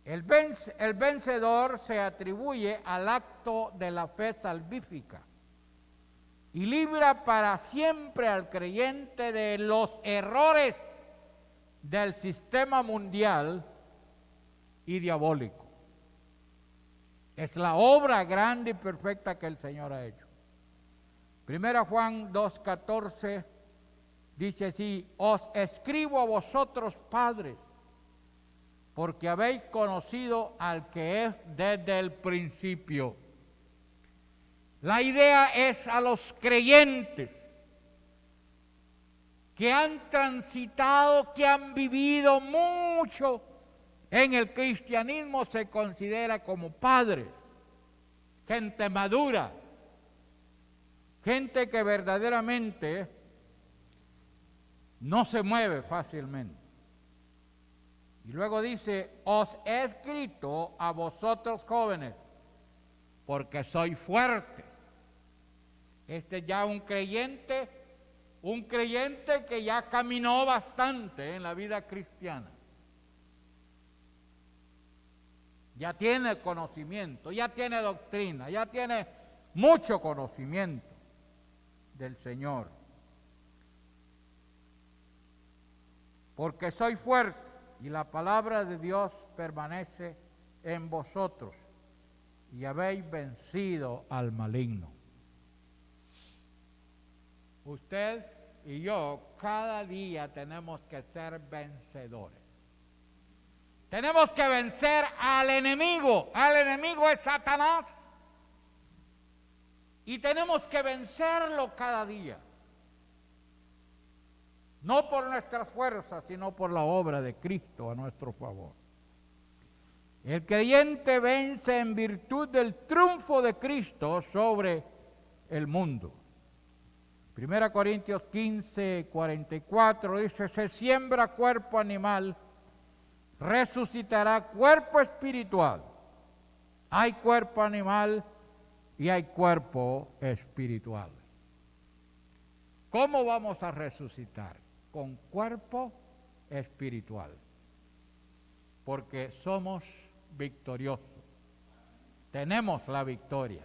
El vencedor se atribuye al acto de la fe salvífica y libra para siempre al creyente de los errores del sistema mundial y diabólico. Es la obra grande y perfecta que el Señor ha hecho. Primera Juan 2:14 dice así: os escribo a vosotros, padres, porque habéis conocido al que es desde el principio. La idea es a los creyentes que han transitado, que han vivido mucho en el cristianismo, se considera como padres, gente madura, gente que verdaderamente no se mueve fácilmente. Y luego dice: os he escrito a vosotros jóvenes, porque sois fuertes. Este es ya un creyente que ya caminó bastante en la vida cristiana. Ya tiene conocimiento, ya tiene doctrina, ya tiene mucho conocimiento del Señor. Porque sois fuertes y la palabra de Dios permanece en vosotros y habéis vencido al maligno. Usted y yo cada día tenemos que ser vencedores. Tenemos que vencer al enemigo. Al enemigo es Satanás. Y tenemos que vencerlo cada día. No por nuestras fuerzas, sino por la obra de Cristo a nuestro favor. El creyente vence en virtud del triunfo de Cristo sobre el mundo. 1 Corintios 15, 44 dice, se siembra cuerpo animal, resucitará cuerpo espiritual. Hay cuerpo animal y hay cuerpo espiritual. ¿Cómo vamos a resucitar? Con cuerpo espiritual. Porque somos victoriosos. Tenemos la victoria.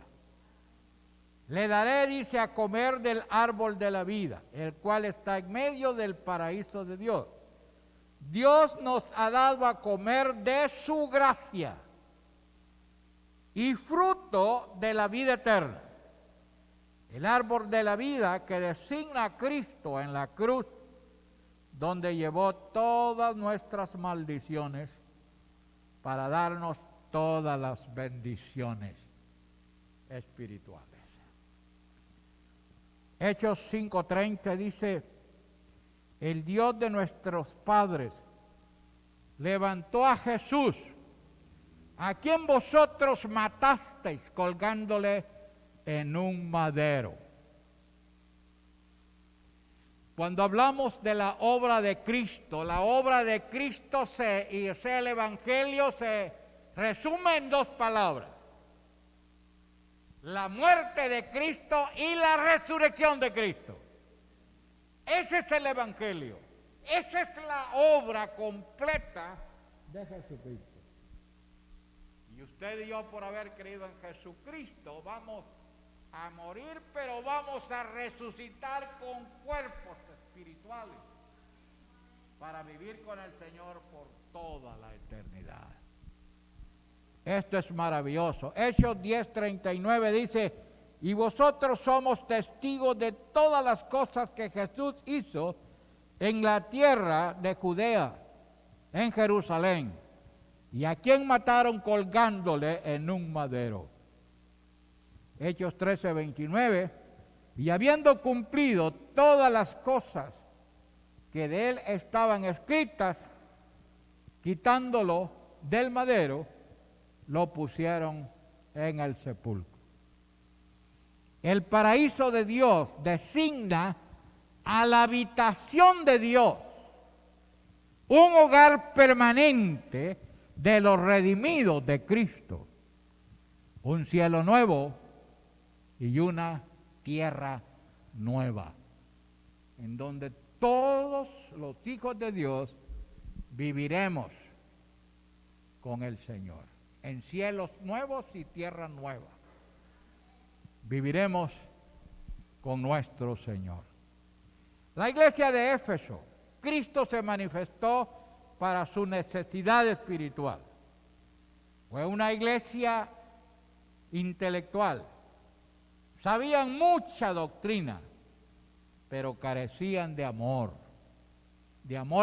Le daré, dice, a comer del árbol de la vida, el cual está en medio del paraíso de Dios. Dios nos ha dado a comer de su gracia y fruto de la vida eterna. El árbol de la vida que designa a Cristo en la cruz, donde llevó todas nuestras maldiciones para darnos todas las bendiciones espirituales. Hechos 5:30 dice, el Dios de nuestros padres levantó a Jesús, a quien vosotros matasteis colgándole en un madero. Cuando hablamos de la obra de Cristo y el Evangelio se resume en dos palabras: la muerte de Cristo y la resurrección de Cristo. Ese es el Evangelio. Esa es la obra completa de Jesucristo. Y usted y yo, por haber creído en Jesucristo, vamos a morir, pero vamos a resucitar con cuerpos espirituales para vivir con el Señor por toda la eternidad. Esto es maravilloso. Hechos 10:39 dice, y vosotros somos testigos de todas las cosas que Jesús hizo en la tierra de Judea, en Jerusalén, y a quien mataron colgándole en un madero. Hechos 13:29, y habiendo cumplido todas las cosas que de él estaban escritas, quitándolo del madero, lo pusieron en el sepulcro. El paraíso de Dios designa a la habitación de Dios, un hogar permanente de los redimidos de Cristo, un cielo nuevo y una tierra nueva, en donde todos los hijos de Dios viviremos con el Señor, en cielos nuevos y tierra nueva. Viviremos con nuestro Señor. La iglesia de Éfeso, Cristo se manifestó para su necesidad espiritual. Fue una iglesia intelectual. Sabían mucha doctrina, pero carecían de amor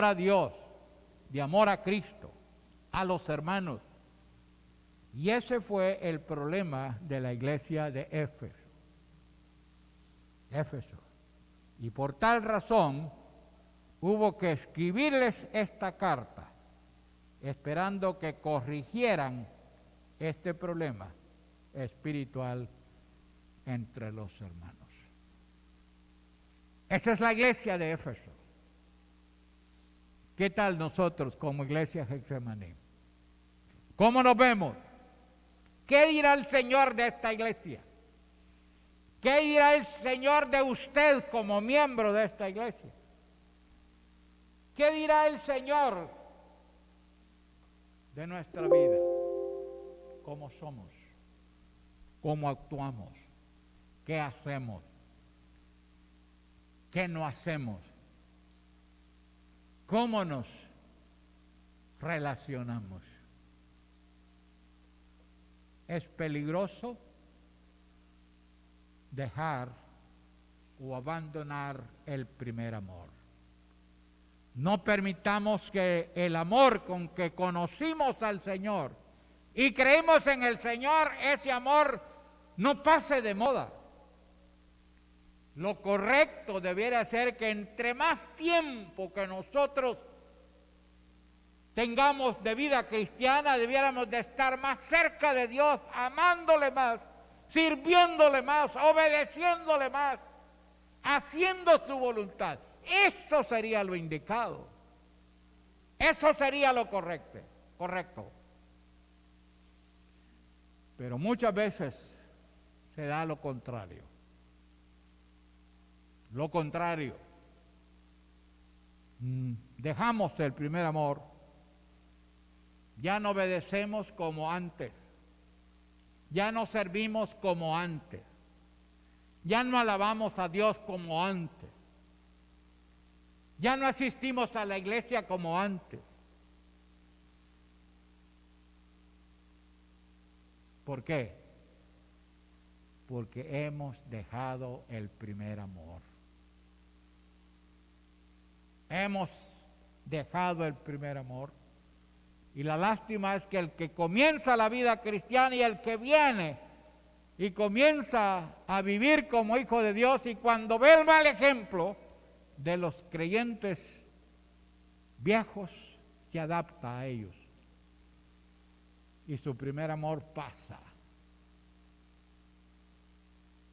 a Dios, de amor a Cristo, a los hermanos. Y ese fue el problema de la iglesia de Éfeso. Y por tal razón hubo que escribirles esta carta, esperando que corrigieran este problema espiritual entre los hermanos. Esa es la iglesia de Éfeso. ¿Qué tal nosotros como iglesia Getsemaní? ¿Cómo nos vemos? ¿Qué dirá el Señor de esta iglesia? ¿Qué dirá el Señor de usted como miembro de esta iglesia? ¿Qué dirá el Señor de nuestra vida? ¿Cómo somos? ¿Cómo actuamos? ¿Qué hacemos? ¿Qué no hacemos? ¿Cómo nos relacionamos? Es peligroso dejar o abandonar el primer amor. No permitamos que el amor con que conocimos al Señor y creímos en el Señor, ese amor no pase de moda. Lo correcto debiera ser que entre más tiempo que nosotros tengamos de vida cristiana, debiéramos de estar más cerca de Dios, amándole más, sirviéndole más, obedeciéndole más, haciendo su voluntad. Eso sería lo indicado. Eso sería lo correcto. Pero muchas veces se da lo contrario. Lo contrario. Dejamos el primer amor. Ya no obedecemos como antes. Ya no servimos como antes. Ya no alabamos a Dios como antes. Ya no asistimos a la iglesia como antes. ¿Por qué? Porque hemos dejado el primer amor. Hemos dejado el primer amor. Y la lástima es que el que comienza la vida cristiana y el que viene y comienza a vivir como hijo de Dios, y cuando ve el mal ejemplo de los creyentes viejos, se adapta a ellos. Y su primer amor pasa.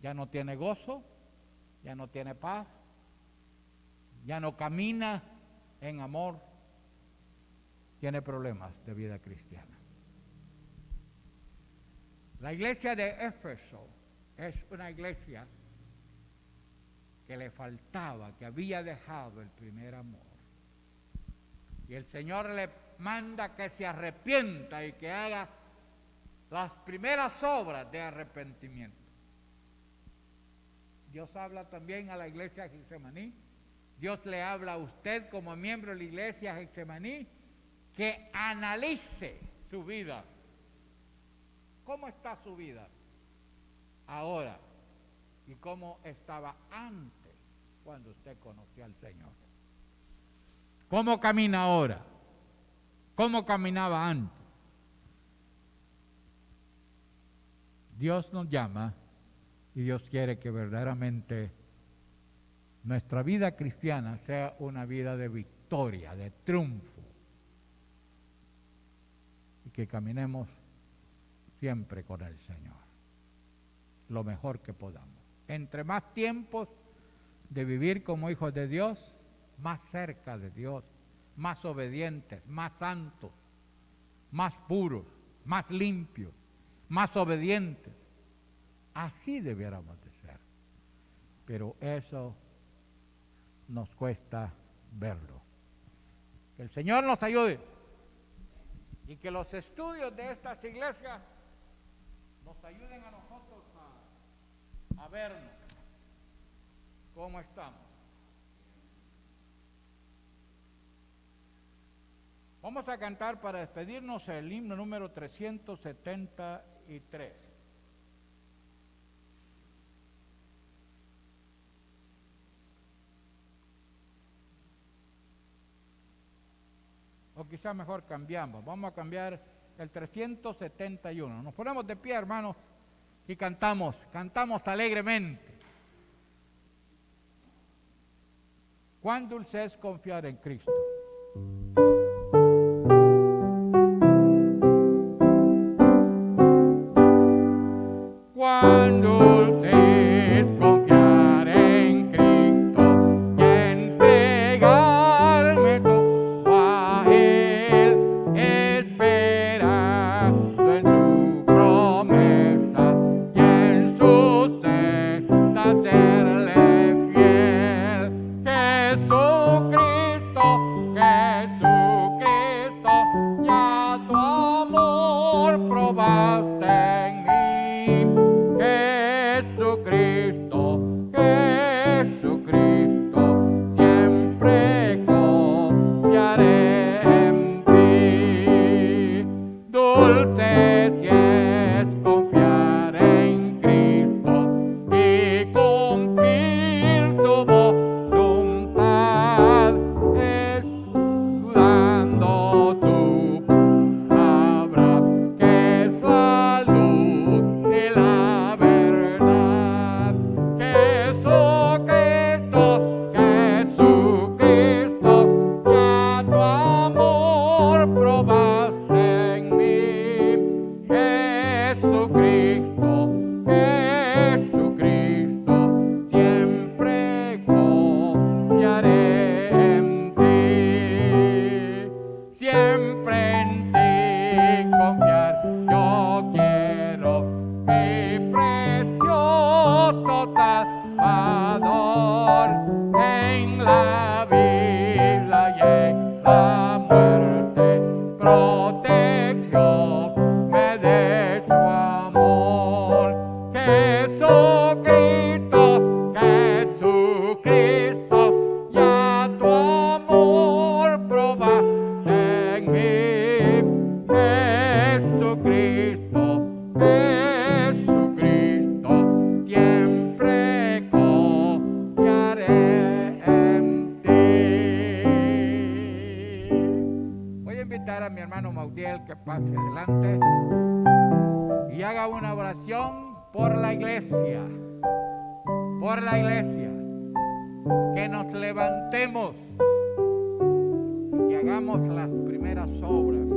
Ya no tiene gozo, ya no tiene paz, ya no camina en amor, tiene problemas de vida cristiana. La iglesia de Éfeso es una iglesia que le faltaba, que había dejado el primer amor. Y el Señor le manda que se arrepienta y que haga las primeras obras de arrepentimiento. Dios habla también a la iglesia de Getsemaní. Dios le habla a usted como miembro de la iglesia de Getsemaní, que analice su vida. ¿Cómo está su vida ahora? ¿Y cómo estaba antes, cuando usted conoció al Señor? ¿Cómo camina ahora? ¿Cómo caminaba antes? Dios nos llama y Dios quiere que verdaderamente nuestra vida cristiana sea una vida de victoria, de triunfo, y que caminemos siempre con el Señor, lo mejor que podamos. Entre más tiempos de vivir como hijos de Dios, más cerca de Dios, más obedientes, más santos, más puros, más limpios, más obedientes. Así debiéramos de ser. Pero eso nos cuesta verlo. Que el Señor nos ayude y que los estudios de estas iglesias nos ayuden a nosotros a vernos cómo estamos. Vamos a cantar para despedirnos el himno número 373. O quizás mejor cambiamos. Vamos a cambiar el 371. Nos ponemos de pie, hermanos, y cantamos alegremente. Cuán dulce es confiar en Cristo. Cuán dulce es confiar en Cristo y entregarme todo a Él, esperando en su promesa y en su senda serle fiel. Jesucristo, Jesús. invitar a mi hermano Mautiel que pase adelante y haga una oración por la iglesia, que nos levantemos y hagamos las primeras obras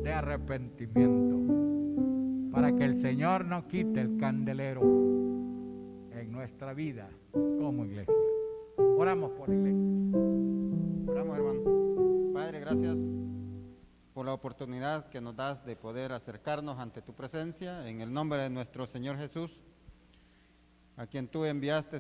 de arrepentimiento para que el Señor no quite el candelero en nuestra vida como iglesia. Oramos por la iglesia. Oramos, hermano. Padre, gracias por la oportunidad que nos das de poder acercarnos ante tu presencia, en el nombre de nuestro Señor Jesús, a quien tú enviaste a